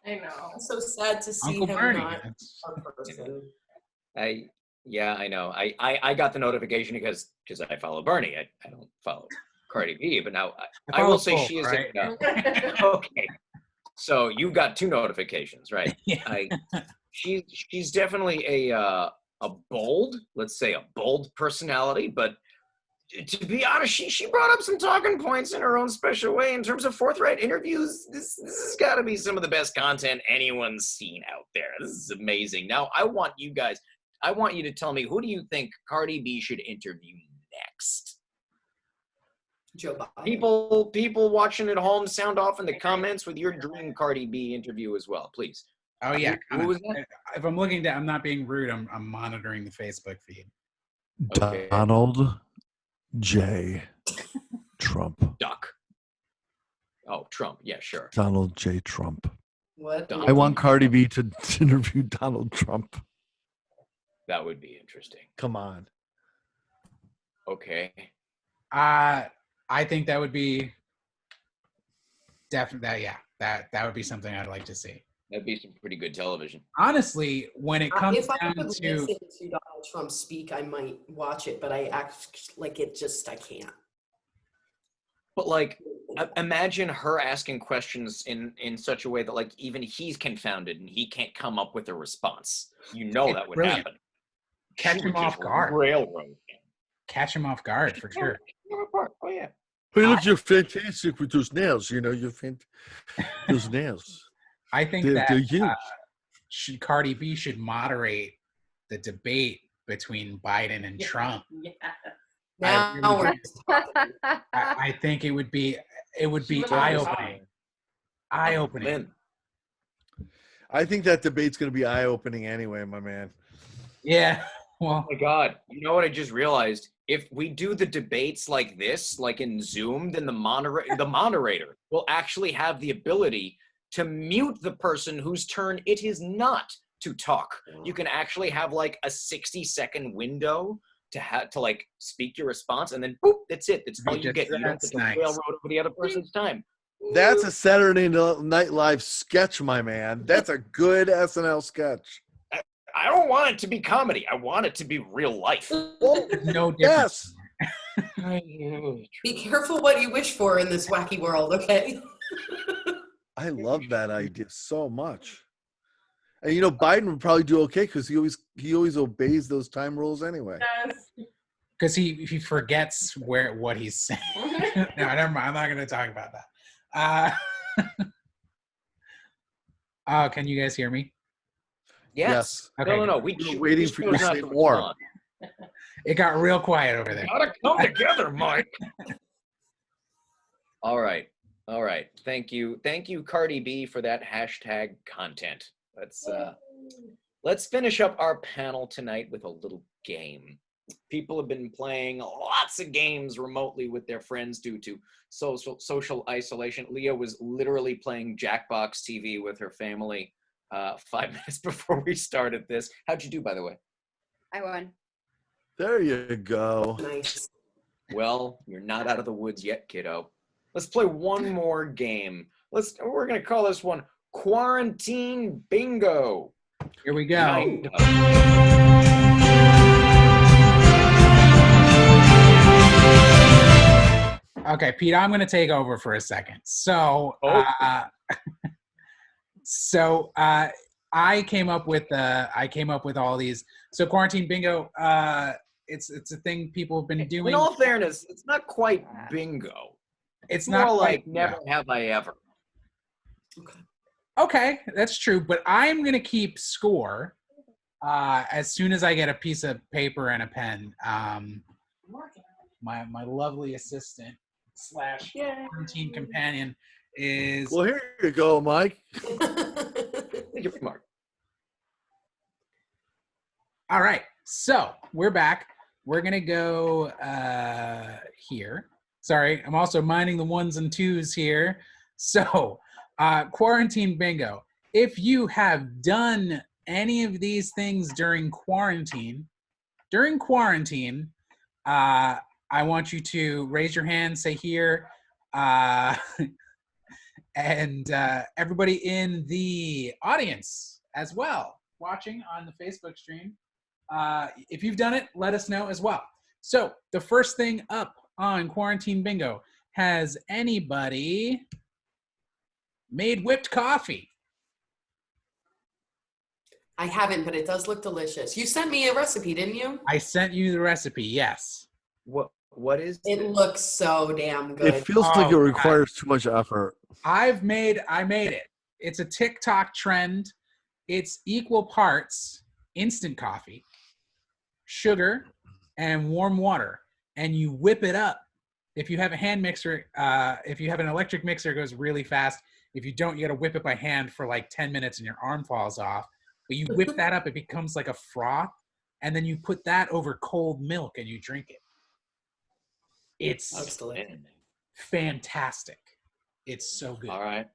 I know. I'm so sad to see Uncle him Bernie. not a person. I know. I got the notification because I follow Bernie. I don't follow Cardi B, but now I will say she is right? okay. So you got two notifications, right? Yeah. She's definitely a bold, let's say a bold personality, but to be honest, she brought up some talking points in her own special way in terms of forthright interviews. This has got to be some of the best content anyone's seen out there. This is amazing. Now, I want you to tell me, who do you think Cardi B should interview next? Joe Biden. People watching at home, sound off in the comments with your dream Cardi B interview as well, please. Oh yeah. Who was that? If I'm looking down, I'm not being rude. I'm monitoring the Facebook feed. Okay. Donald J. Trump. Duck. Oh, Trump. Yeah, sure. Donald J. Trump. What? I want Cardi B to interview Donald Trump. That would be interesting. Come on. Okay. I think that would be definitely that would be something I'd like to see. That'd be some pretty good television. Honestly, when it comes if I down could to listen to Donald Trump speak, I might watch it, but I can't. But like, imagine her asking questions in such a way that like even he's confounded and he can't come up with a response. You know It's that would brilliant. happen. Catch She him would off just guard. Railroad him. Catch him off guard for sure. Oh yeah. Hey, look, you're fantastic with those nails. You know, those nails. I think They're that huge. Cardi B should moderate the debate between Biden and Trump. Yeah. Now we're I think it would be eye-opening. Eye-opening. I think that debate's going to be eye-opening anyway, my man. Yeah. Well, Oh my God. You know what I just realized? If we do the debates like this, like in Zoom, then the moderator will actually have the ability to mute the person whose turn it is not to talk. You can actually have like a 60-second window to like speak your response, and then boop, that's it. That's all you get. You don't get to railroad over the other person's time. That's a Saturday Night Live sketch, my man. That's a good SNL sketch. I don't want it to be comedy. I want it to be real life. Well, no difference. yes. be careful what you wish for in this wacky world, okay? I love that idea so much. And you know, Biden would probably do okay because he always obeys those time rules anyway. Because he forgets what he's saying. No, never mind. I'm not going to talk about that. Can you guys hear me? Yes. Okay. No. We were waiting for you to say more. It got real quiet over there. Gotta come together, Mike. All right. Thank you, Cardi B, for that hashtag content. Let's finish up our panel tonight with a little game. People have been playing lots of games remotely with their friends due to social isolation. Leah was literally playing Jackbox TV with her family 5 minutes before we started this. How'd you do, by the way? I won. There you go. Nice. Well, you're not out of the woods yet, kiddo. Let's play one more game. We're gonna call this one Quarantine Bingo. Here we go. Kind of. Okay, Pete, I'm going to take over for a second. So, I came up with all these. So, quarantine bingo. It's a thing people have been doing. In all fairness, it's not quite bingo. It's more not like quite, never have I ever. Okay, that's true. But I'm going to keep score as soon as I get a piece of paper and a pen. My lovely assistant / quarantine companion is. Well, here you go, Mike. Thank you, Marc. All right, so we're back. We're gonna go here. Sorry, I'm also minding the ones and twos here. So, quarantine bingo. If you have done any of these things during quarantine, I want you to raise your hand, say here, and everybody in the audience as well, watching on the Facebook stream. If you've done it, let us know as well. So the first thing up on Quarantine Bingo, has anybody made whipped coffee? I haven't, but it does look delicious. You sent me a recipe, didn't you? I sent you the recipe, yes. What is it? Looks so damn good. It feels like it requires too much effort. I made it. It's a TikTok trend. It's equal parts instant coffee, sugar, and warm water. And you whip it up. If you have a hand mixer, if you have an electric mixer, it goes really fast. If you don't, you got to whip it by hand for like 10 minutes and your arm falls off. But you whip that up, it becomes like a froth. And then you put that over cold milk and you drink it. It's fantastic. It's so good. All right.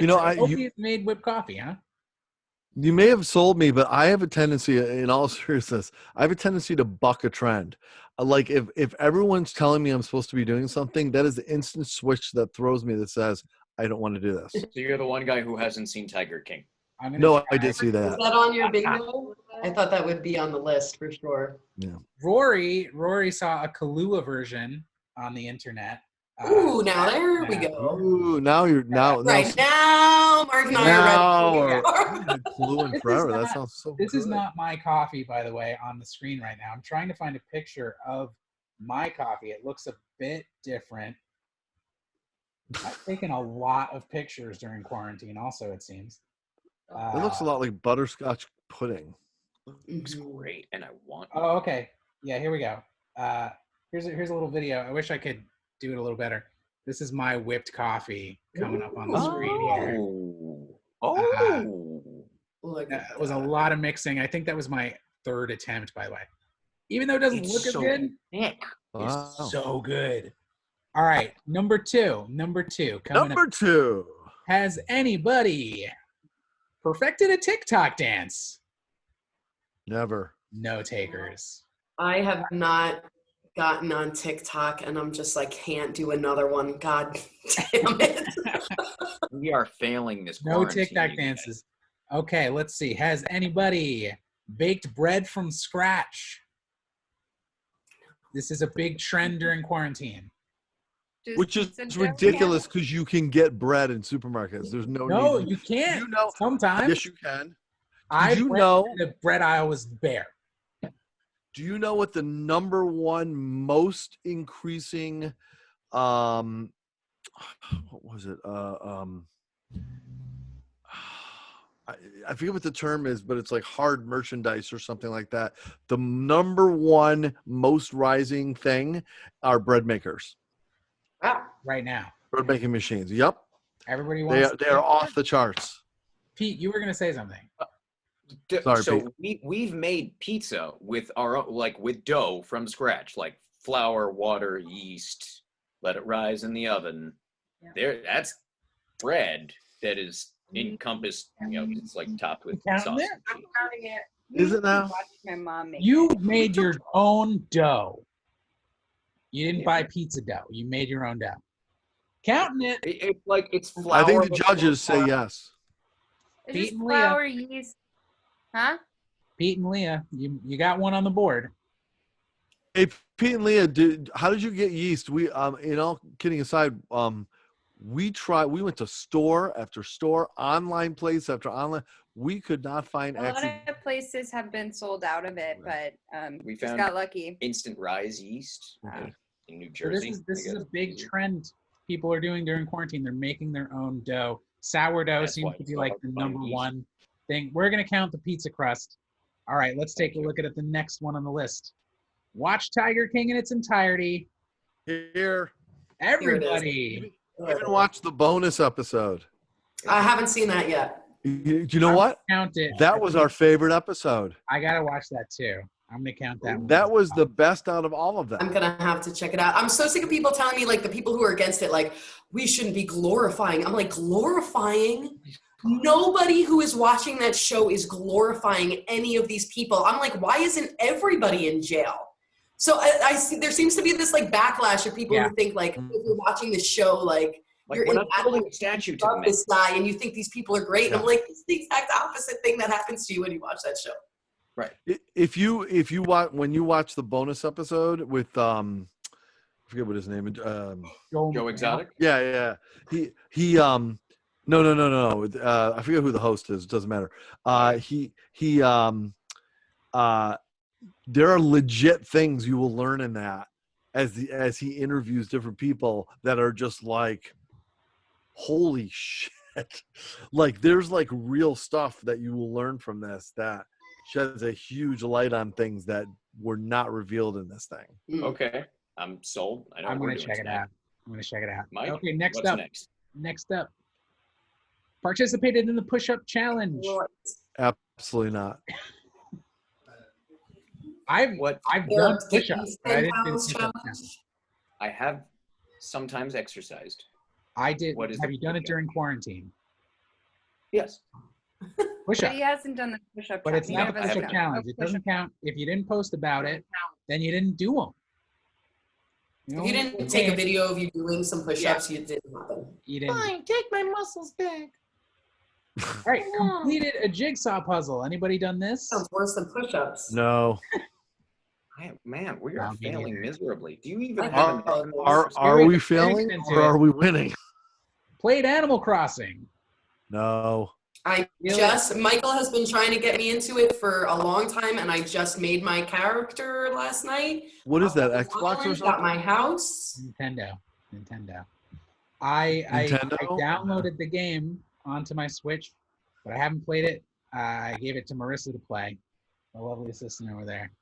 You know, so you've made whipped coffee, huh? You may have sold me, but I have a tendency, in all seriousness, I have a tendency to buck a trend. Like if everyone's telling me I'm supposed to be doing something, that is the instant switch that throws me that says, I don't want to do this. So you're the one guy who hasn't seen Tiger King. No, I did see that. Is that on your bingo? I thought that would be on the list for sure. Yeah. Rory saw a Kahlua version on the internet. Ooh, now there we go. Ooh, now right now, Marc and I are ready. Kahlua forever. That sounds so good. This is not my coffee, by the way, on the screen right now. I'm trying to find a picture of my coffee. It looks a bit different. I've taken a lot of pictures during quarantine also, it seems. It looks a lot like butterscotch pudding. Looks great, and I want. Oh, okay. Yeah, here we go. Here's a little video. I wish I could do it a little better. This is my whipped coffee coming up on the screen here. It was a lot of mixing. I think that was my third attempt, by the way. Even though it doesn't look as good, it's so good. All right, number two. Number two. Has anybody perfected a TikTok dance? Never. No takers. I have not gotten on TikTok, and I'm just like, can't do another one. God damn it. We are failing this. No TikTok dances. Okay, let's see. Has anybody baked bread from scratch? This is a big trend during quarantine. Which is ridiculous because you can get bread in supermarkets. There's no need. You can't. You know, sometimes. Yes, you can. The bread aisle was bare. Do you know what the number one most increasing, what was it? I forget what the term is, but it's like hard merchandise or something like that. The number one most rising thing are bread makers. Right now. Bread making machines. Yep. Everybody They wants. are off the charts. Pete, you were gonna say something. Sorry, So we've made pizza with our own, like with dough from scratch, like flour, water, yeast. Let it rise in the oven. Yeah. That's bread that is encompassed. It's like topped with Counting sausage. it? I'm counting it. Is it now? Watch my mom make You it. made your own dough. You didn't buy pizza dough. You made your own dough. Counting it. It's flour. I think the but judges say flour. yes. It's Pete just and Leah. flour, yeast. Huh? Pete and Leah, you got one on the board. Hey, Pete and Leah, how did you get yeast? We, kidding aside, we went to store after store, online place after online. We could not find A lot of places have been sold out of it, but We just found got lucky. instant rise yeast in New So Jersey. this is a big trend people are doing during quarantine. They're making their own dough. Sourdough That's seems why to it's be so like hard the to find number yeast. one thing. We're gonna count the pizza crust. All right, let's take a look at the next one on the list. Watch Tiger King in its entirety. here. Everybody. Even watch the bonus episode. I haven't seen that yet. Do you know what? Count it. That was our favorite episode. I gotta watch that too. I'm gonna count that one. That was the best out of all of them. I'm gonna have to check it out. I'm so sick of people telling me, like, the people who are against it, like, we shouldn't be glorifying. I'm like, glorifying? Nobody who is watching that show is glorifying any of these people. I'm like, why isn't everybody in jail? So I see there seems to be this like backlash of people who think like, if you're watching the show, like you're we're not building in a statue to the love man. this guy and you think these people are great. And I'm like, it's the exact opposite thing that happens to you when you watch that show. Right. If you watch when you watch the bonus episode with I forget what his name is. Joe Exotic. Yeah. He no. I forget who the host is. It doesn't matter. There are legit things you will learn in that as he interviews different people that are just like, holy shit. Like there's like real stuff that you will learn from this that sheds a huge light on things that were not revealed in this thing. Okay, I'm sold. I know I'm what we're gonna doing check it tonight. out. I'm gonna check it out. Mike, Okay, next what's up. next? Next up. Participated in the push-up challenge. Absolutely not. I've done push-ups, but I didn't do the push-up challenge. challenge. I have sometimes exercised. I did. What is Have the you done it push-up? during quarantine? Yes. Push-up. But he hasn't done the push-up. But it's challenge. not the None of us push-up have. challenge. It doesn't count. If you didn't post about it, then you didn't do them. If you didn't take a video of you doing some push-ups, you didn't happen. You didn't. Fine, take my muscles back. All right, completed a jigsaw puzzle. Anybody done this? Sounds worse than push-ups. No. Man, we No, are me failing neither. miserably. Do you even Like, have Are we failing or are we winning? Played Animal Crossing. No. Michael has been trying to get me into it for a long time, and I just made my character last night. What is that? Xbox or Got something? my house. Nintendo. I Nintendo? downloaded the game onto my Switch, but I haven't played it. I gave it to Marissa to play, the lovely assistant over there.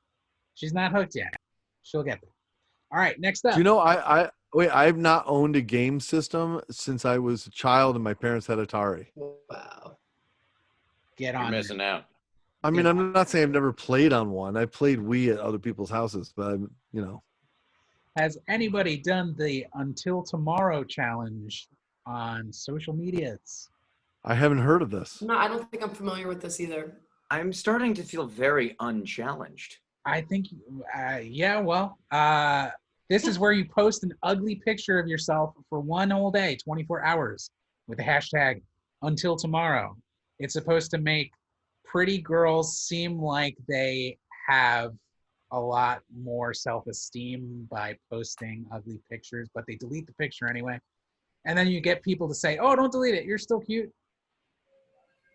She's not hooked yet. She'll get there. All right, next up. Do you know I've not owned a game system since I was a child and my parents had Atari. Wow. Get You're on. missing out. I mean, I'm not saying I've never played on one. I played Wii at other people's houses, but Has anybody done the Until Tomorrow challenge on social medias? I haven't heard of this. No, I don't think I'm familiar with this either. I'm starting to feel very unchallenged. I think, this is where you post an ugly picture of yourself for one whole day, 24 hours, with the hashtag Until Tomorrow. It's supposed to make pretty girls seem like they have a lot more self-esteem by posting ugly pictures, but they delete the picture anyway. And then you get people to say, oh, don't delete it. You're still cute.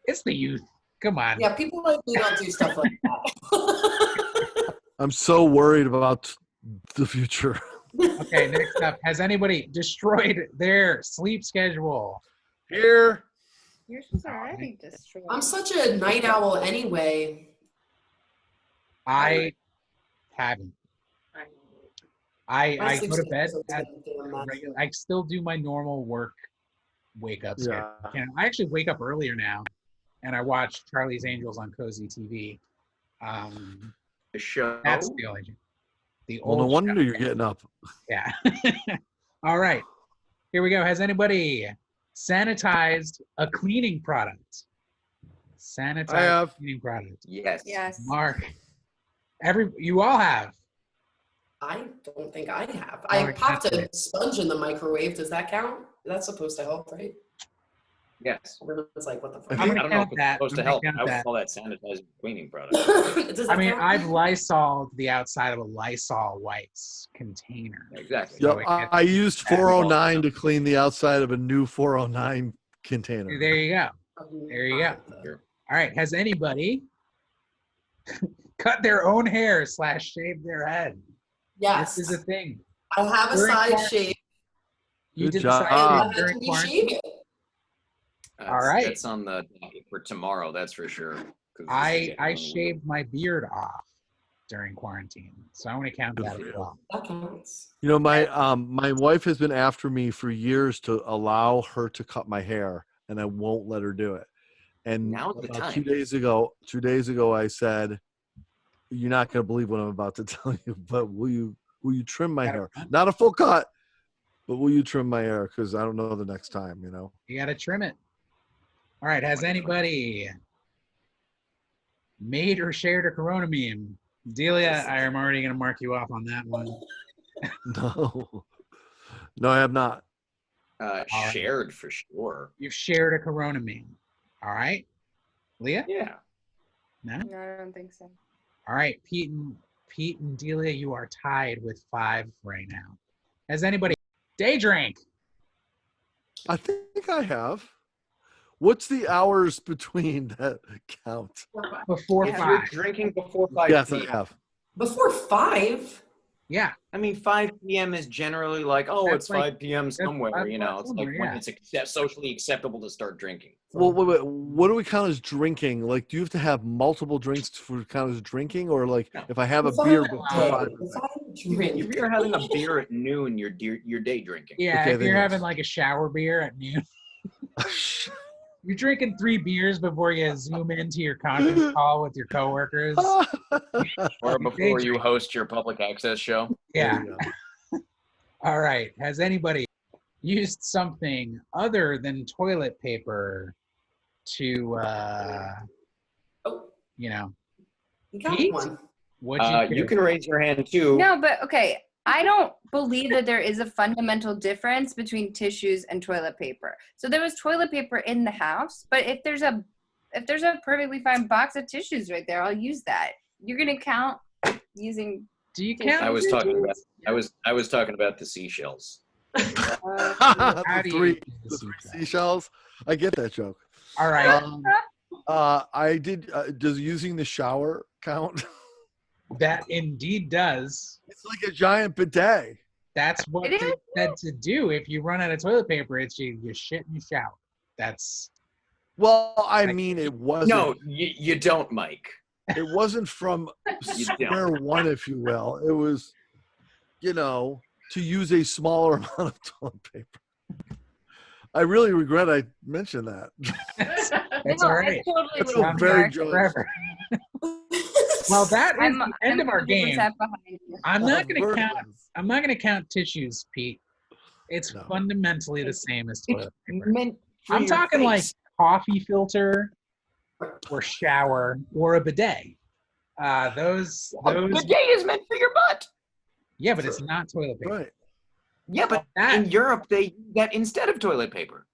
It's the youth. Come on. Yeah, people like me don't do stuff like that. I'm so worried about the future. Okay, next up. Has anybody destroyed their sleep schedule? Here. Yours is already destroyed. I'm such a night owl anyway. I haven't. I My go to sleep bed schedule's at been damn messy. regular. I still do my normal work wake up schedule. Yeah. I actually wake up earlier now, and I watch Charlie's Angels on Cozy TV. The show. That's the only. The Well, old no wonder show. you're getting up. Yeah. All right. Here we go. Has anybody sanitized a cleaning product? Sanitized I have. cleaning product. Yes. Yes. Mark. You all have. I don't think I have. Oh, I popped that's a it. sponge in the microwave. Does that count? That's supposed to help, right? Yes. Everyone's like, what the fuck? I'm I gonna don't know if count it's that. supposed to I'm gonna help. count I would that. call that sanitizing cleaning product. Does that I mean, count? I've Lysoled the outside of a Lysol wipes container. Exactly. So Yep, it gets- I used 409 to clean the outside of a new 409 container. There you go. There you go. Sure. All right. Has anybody cut their own hair / shaved their head? Yes. This is a thing. I have a During side quarantine. shave. You Good did job. the I side had shave to during quarantine. reshave it. All right. That's on the docket for tomorrow. That's for sure. 'Cause this is I getting on the shaved my beard off during quarantine, so I'm gonna count Good that for as you. well. That counts. You know, my wife has been after me for years to allow her to cut my hair, and I won't let her do it. And Now's the about time. 2 days ago, I said, "You're not going to believe what I'm about to tell you, but will you trim my hair? Not a full cut, but will you trim my hair? Because I don't know the next time, you know." You gotta trim it. All right. Has anybody made or shared a Corona meme? Delia, I am already gonna mark you off on that one. No, no, I have not. Shared for sure. You've shared a Corona meme. All right. Leah? Yeah. No? No, I don't think so. All right. Pete and Delia, you are tied with 5 right now. Has anybody day drink? I think I have. What's the hours between that count? Before If you're 5. drinking before 5 Yes, I p.m. have. Before 5? Yeah. I mean, 5 p.m. is generally like, oh, That's it's like- 5 p.m. somewhere, that's you know. It's like somewhere, when yeah. it's socially acceptable to start drinking. Well, wait, what do we count as drinking? Like, do you have to have multiple drinks for count as drinking, or like No. if I have a If I- beer If before I drink. If you're having a beer at noon, you're day drinking. Yeah, Okay, if then you're yes. having like a shower beer at noon, you're drinking 3 beers before you zoom into your conference call with your coworkers. Or Day before you drink. host your public access show. Yeah. There you go. All right. Has anybody used something other than toilet paper to, Oh, you know, you got Pete? one. what'd you do? You can raise your hand too. No, but okay. I don't believe that there is a fundamental difference between tissues and toilet paper. So there was toilet paper in the house, but if there's a perfectly fine box of tissues right there, I'll use that. You're gonna count using. Do you count? I was talking about tissues? I was talking about the seashells. How the do you three, do the this? 3 seashells. I get that joke. All right. I did. Does using the shower count? That indeed does. It's like a giant bidet. That's what It they is? said to do. If you run out of toilet paper, it's you shit in the shower. That's Well, I mean, it wasn't. No, you don't, Mike. It wasn't from You square one, if you will. It was, to use a smaller amount of toilet paper. I really regret I mentioned that. that's No, all right. I totally That's would a have very marked joke. it. Forever. Well, that is I'm the end of our 100% game. behind you. I'm not going to count. Versus. I'm not going to count tissues, Pete. It's No. fundamentally the same as toilet paper. Meant for I'm your talking like face. coffee filter, or shower, or a bidet. Those. Bidet is meant for your butt. Yeah, but it's not toilet paper. Right. Yeah, but That- in Europe they use that instead of toilet paper.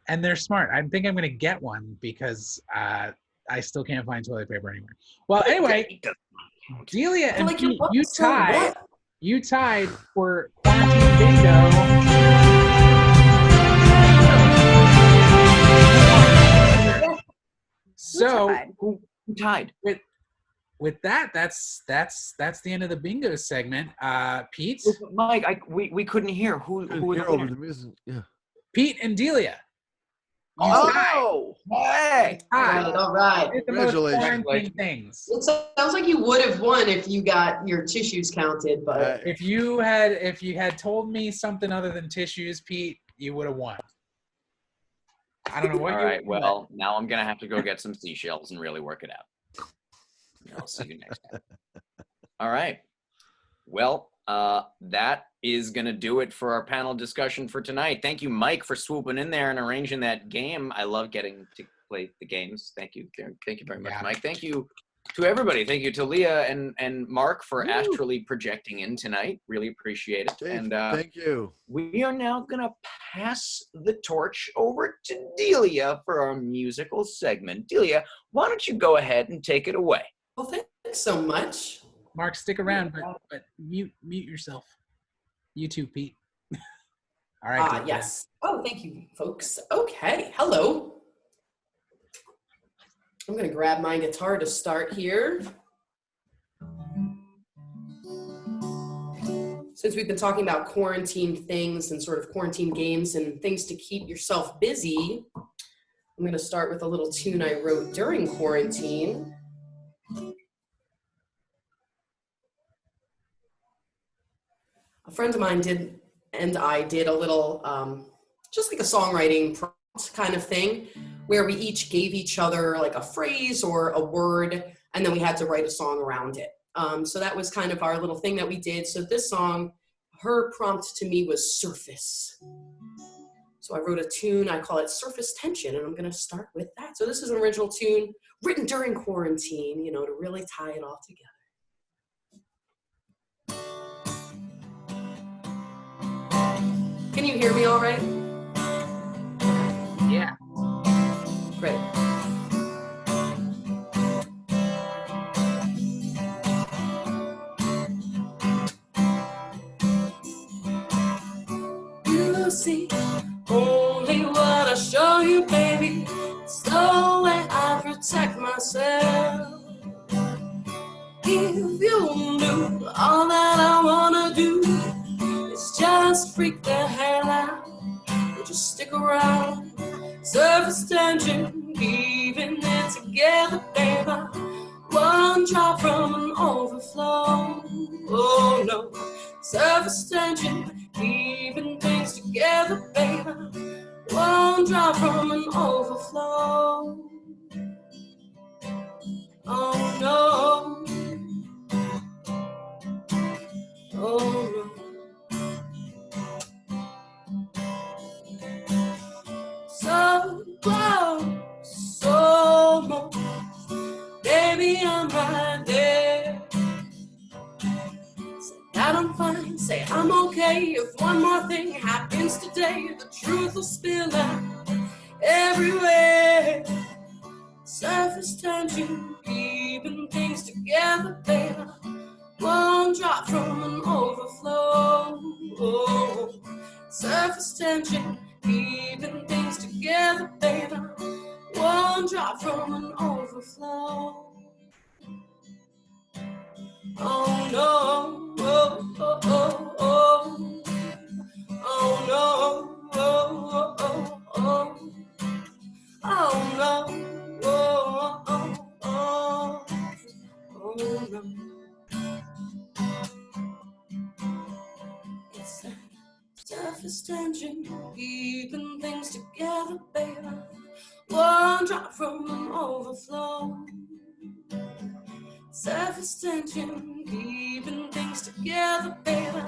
And they're smart. I think I'm going to get one because I still can't find toilet paper anywhere. Well, anyway, It does not count. Delia and Like your Pete, butt's so wet. you tied for quarantine bingo. So tied? Who tied? with that, that's the end of the bingo segment. Pete, Mike, we couldn't hear who Couldn't were the hear over winners? the music. Yeah. Pete and Delia. Oh, Hey! All right. It's the most Congratulations. quarantine things. It sounds like you would have won if you got your tissues counted, but If you had told me something other than tissues, Pete, you would have won. I don't know what All you. right, well, now I'm going to have to go get some seashells and really work it out. I'll see you next time. All right. Well, that is going to do it for our panel discussion for tonight. Thank you, Mike, for swooping in there and arranging that game. I love getting to play the games. Thank you. Thank you very much, Mike. Thank you to everybody. Thank you to Leah and Marc for astrally projecting in tonight. Really appreciate it. Dave, And thank you. we are now going to pass the torch over to Delia for our musical segment. Delia, why don't you go ahead and take it away? well, thanks so much. Mark, stick around, but mute yourself. You too, Pete. All right. Delia. Yes. Oh, thank you, folks. Okay. Hello. I'm going to grab my guitar to start here. Since we've been talking about quarantine things and sort of quarantine games and things to keep yourself busy, I'm going to start with a little tune I wrote during quarantine. A friend of mine I did a little, just like a songwriting prompt kind of thing, where we each gave each other like a phrase or a word, and then we had to write a song around it. So that was kind of our little thing that we did. So this song, her prompt to me was surface. So I wrote a tune, I call it Surface Tension, and I'm gonna start with that. So this is an original tune written during quarantine, you know, to really tie it all together. Can you hear me all right? Yeah. Great. You see, only what I show you, baby. It's the way I protect myself. If you knew all that I wanna do is just freak the hell out, would you stick around? Surface tension, keeping it together, baby. One drop from an overflow. Oh no, surface tension, keeping things together, baby. One drop from an overflow. Oh no. Oh no. So close, so much. Baby, I'm right there. Say that I'm fine, say I'm okay. If one more thing happens today, the truth will spill out everywhere. Surface tension, keeping things together, baby. One drop from an overflow. Oh, surface tension, keeping things together, baby. One drop from an overflow. Oh no, oh, oh, oh, oh. Oh no, oh, oh, oh, oh. Oh no, oh, oh, oh, oh no. It's that surface tension, keeping things together, baby. One drop from an overflow. Surface tension, keeping things together, baby.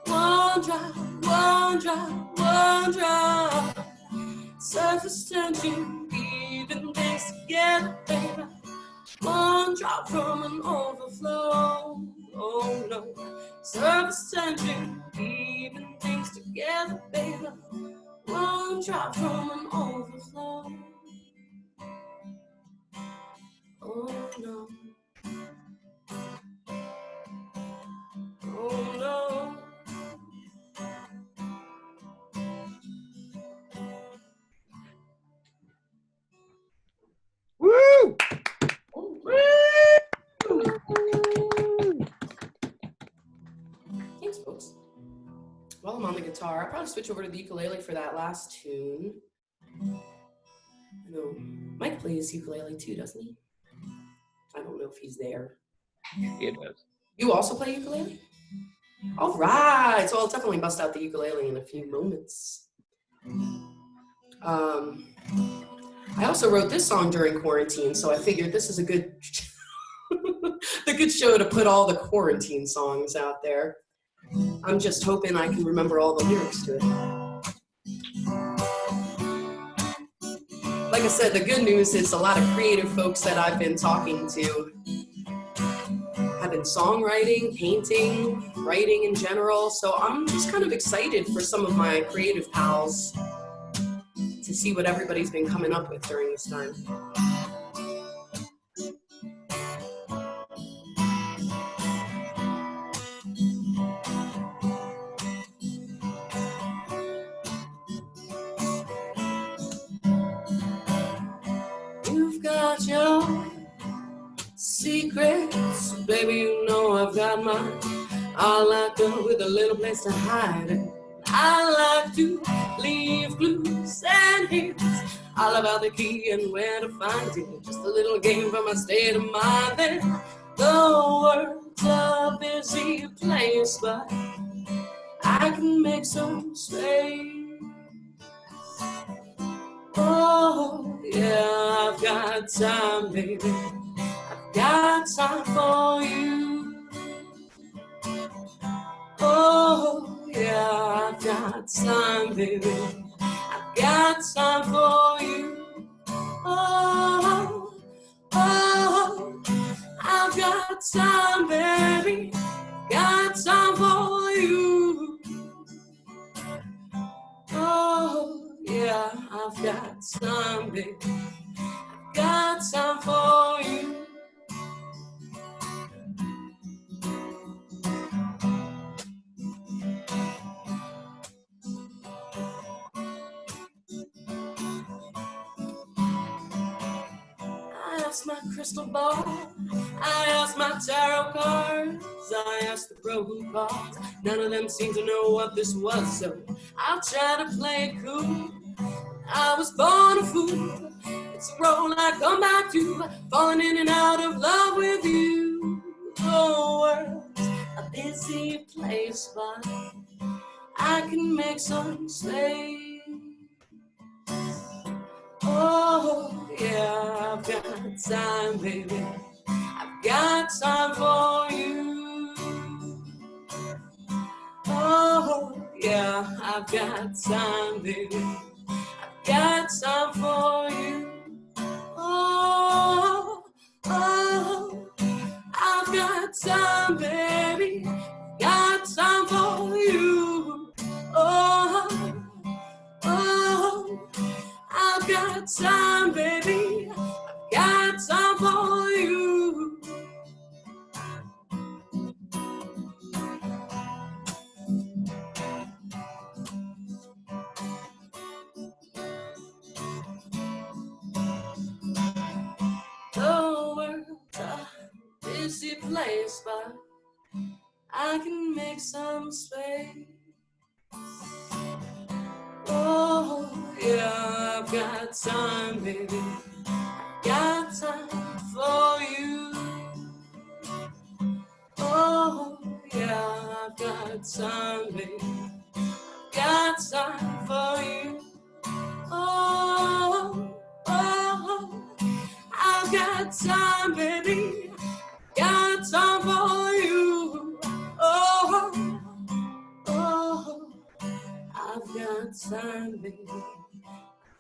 One drop, one drop, one drop. Surface tension, keeping things together, baby. One drop from an overflow. Oh no, surface tension, keeping things together, baby. One drop from an overflow. Oh no. Oh no. Woo! Thanks, folks. While I'm on the guitar, I'll probably switch over to the ukulele for that last tune. Mike plays ukulele too, doesn't he? I don't know if he's there. It does. You also play ukulele? All right, so I'll definitely bust out the ukulele in a few moments. I also wrote this song during quarantine, so I figured this is a good, the good show to put all the quarantine songs out there. I'm just hoping I can remember all the lyrics to it. Like I said, the good news is a lot of creative folks that I've been talking to have been songwriting, painting, writing in general. So I'm just kind of excited for some of my creative pals to see what everybody's been coming up with during this time. You've got your secrets, baby, you know I've got mine. I like her with a little place to hide it. I like to leave clues and hints all about the key and where to find it. Just a little game for my state of mind. Then the world's a busy place, but I can make some space. Oh, yeah, I've got time, baby. I've got time for you. Oh, yeah, I've got time, baby. I've got time for you. Oh, oh, I've got time, baby. Got time for you. Oh, yeah, I've got time, baby. Got time for you. I asked my crystal ball, I asked my tarot cards, I asked the bro who calls. None of them seem to know what this was, so I'll try to play it cool. I was born a fool, it's a role I come back to, falling in and out of love with you. The world's a busy place, but I can make some space. Oh, yeah, I've got time, baby. I've got time for you. Oh, yeah, I've got time, baby. I've got time for you. Oh, oh, I've got time, baby. Got time for you. Oh, oh, I've got time, baby. I've got time for you. The world's a busy place, but I can make some space. Oh, yeah, I've got time, baby. Got time for you. Oh, yeah, I've got time, baby. Got time for you. Oh, oh, I've got time, baby. Got time for you. Oh, oh, I've got time, baby.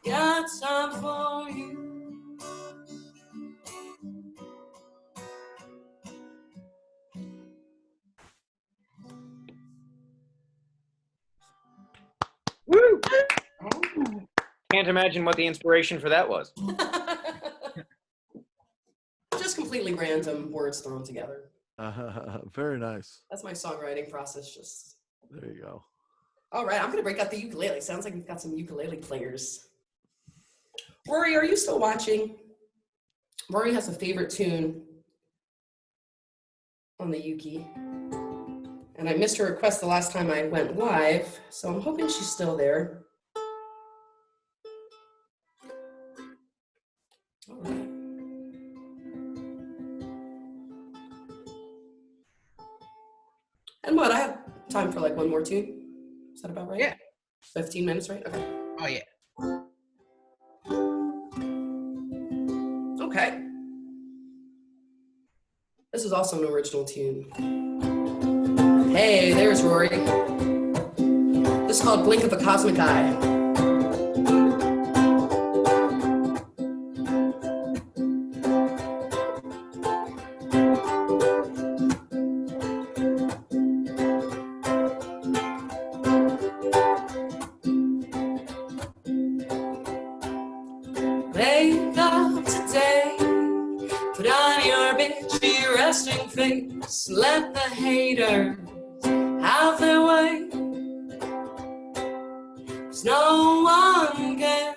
Got time for you. Woo! Can't imagine what the inspiration for that was. Just completely random words thrown together. Very nice. That's my songwriting process. Just There you go. all right. I'm gonna break out the ukulele. Sounds like we've got some ukulele players. Rory, are you still watching? Rory has a favorite tune on the uki, and I missed her request the last time I went live, so I'm hoping she's still there. All right. And what, I have time for like one more tune? Is that about right? Yeah. 15 minutes, right? Okay. Oh yeah. Okay. This is also an original tune. Hey, there's Rory. This is called Blink of a Cosmic Eye. Wake up today, put on your bitchy resting face, let the haters have their way. 'Cause no one can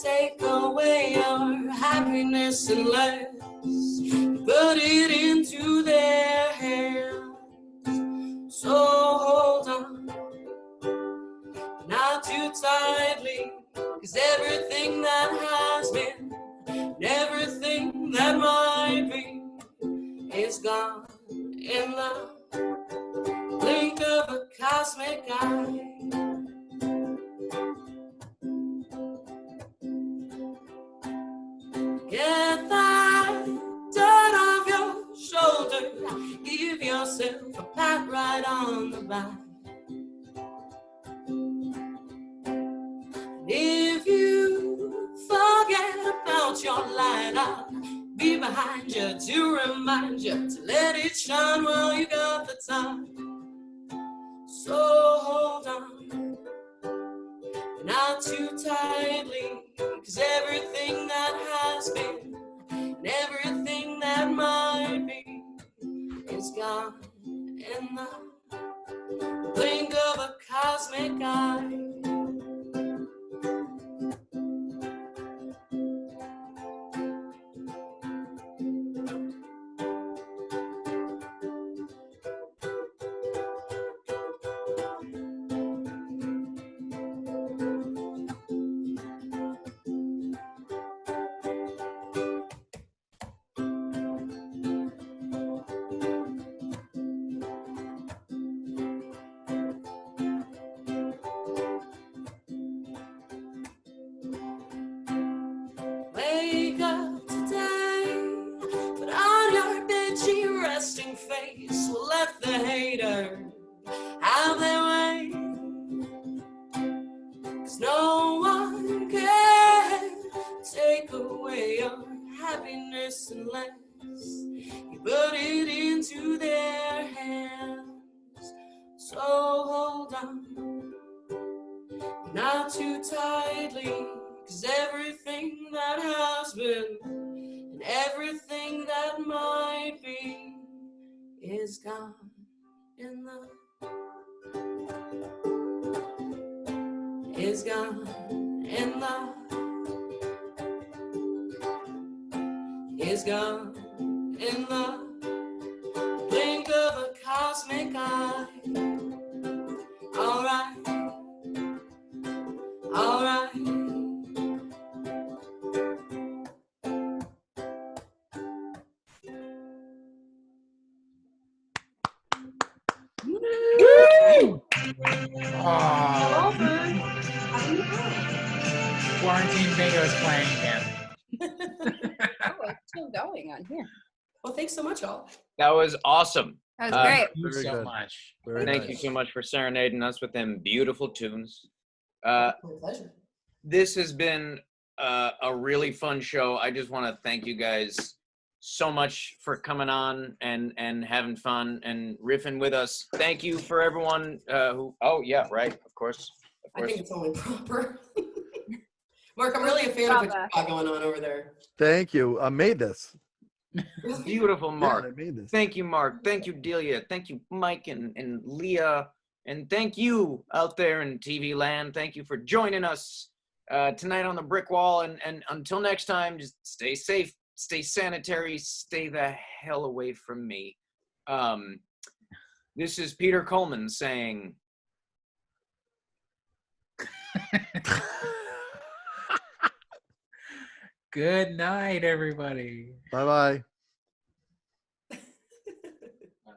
take away your happiness unless you put it into their hands. So hold on, not too tightly, 'cause everything that has been and everything that might be is gone in the blink of a cosmic eye. Get that dirt off your shoulder, give yourself a pat right on the back. If you forget about your light, I'll be behind you to remind you to let it shine while you got the time. So hold on, not too tightly, 'cause everything that has been and everything that might be is gone in the blink of a cosmic eye. Wake up today, put on your bitchy resting face, we'll let the haters have their way. 'Cause no one can take away your happiness unless you put it into their hands. So hold on, not too tightly, 'cause everything that has been and everything that might be is gone in the is gone in the is gone in the blink of a cosmic eye. All right, all right. Oh, Quarantine Bingo is playing again. Oh, it's still going on here. Well, thanks so much, all. That was awesome. That was great. Thank you Very so good. much. Very Thank nice. you so much for serenading us with them beautiful tunes. My pleasure. This has been a really fun show. I just want to thank you guys so much for coming on and having fun and riffing with us. Thank you for everyone who. Oh yeah, right. Of course. I think it's only proper. Mark, I'm really a fan of what you got going on over there. Thank you. I made this. Beautiful, Marc. Yeah, I made this. Thank you, Marc. Thank you, Delia. Thank you, Mike and Leah. And thank you out there in TV land. Thank you for joining us tonight on the brick wall. And until next time, just stay safe, stay sanitary, stay the hell away from me. This is Peter Coleman saying... Good night, everybody. Bye bye.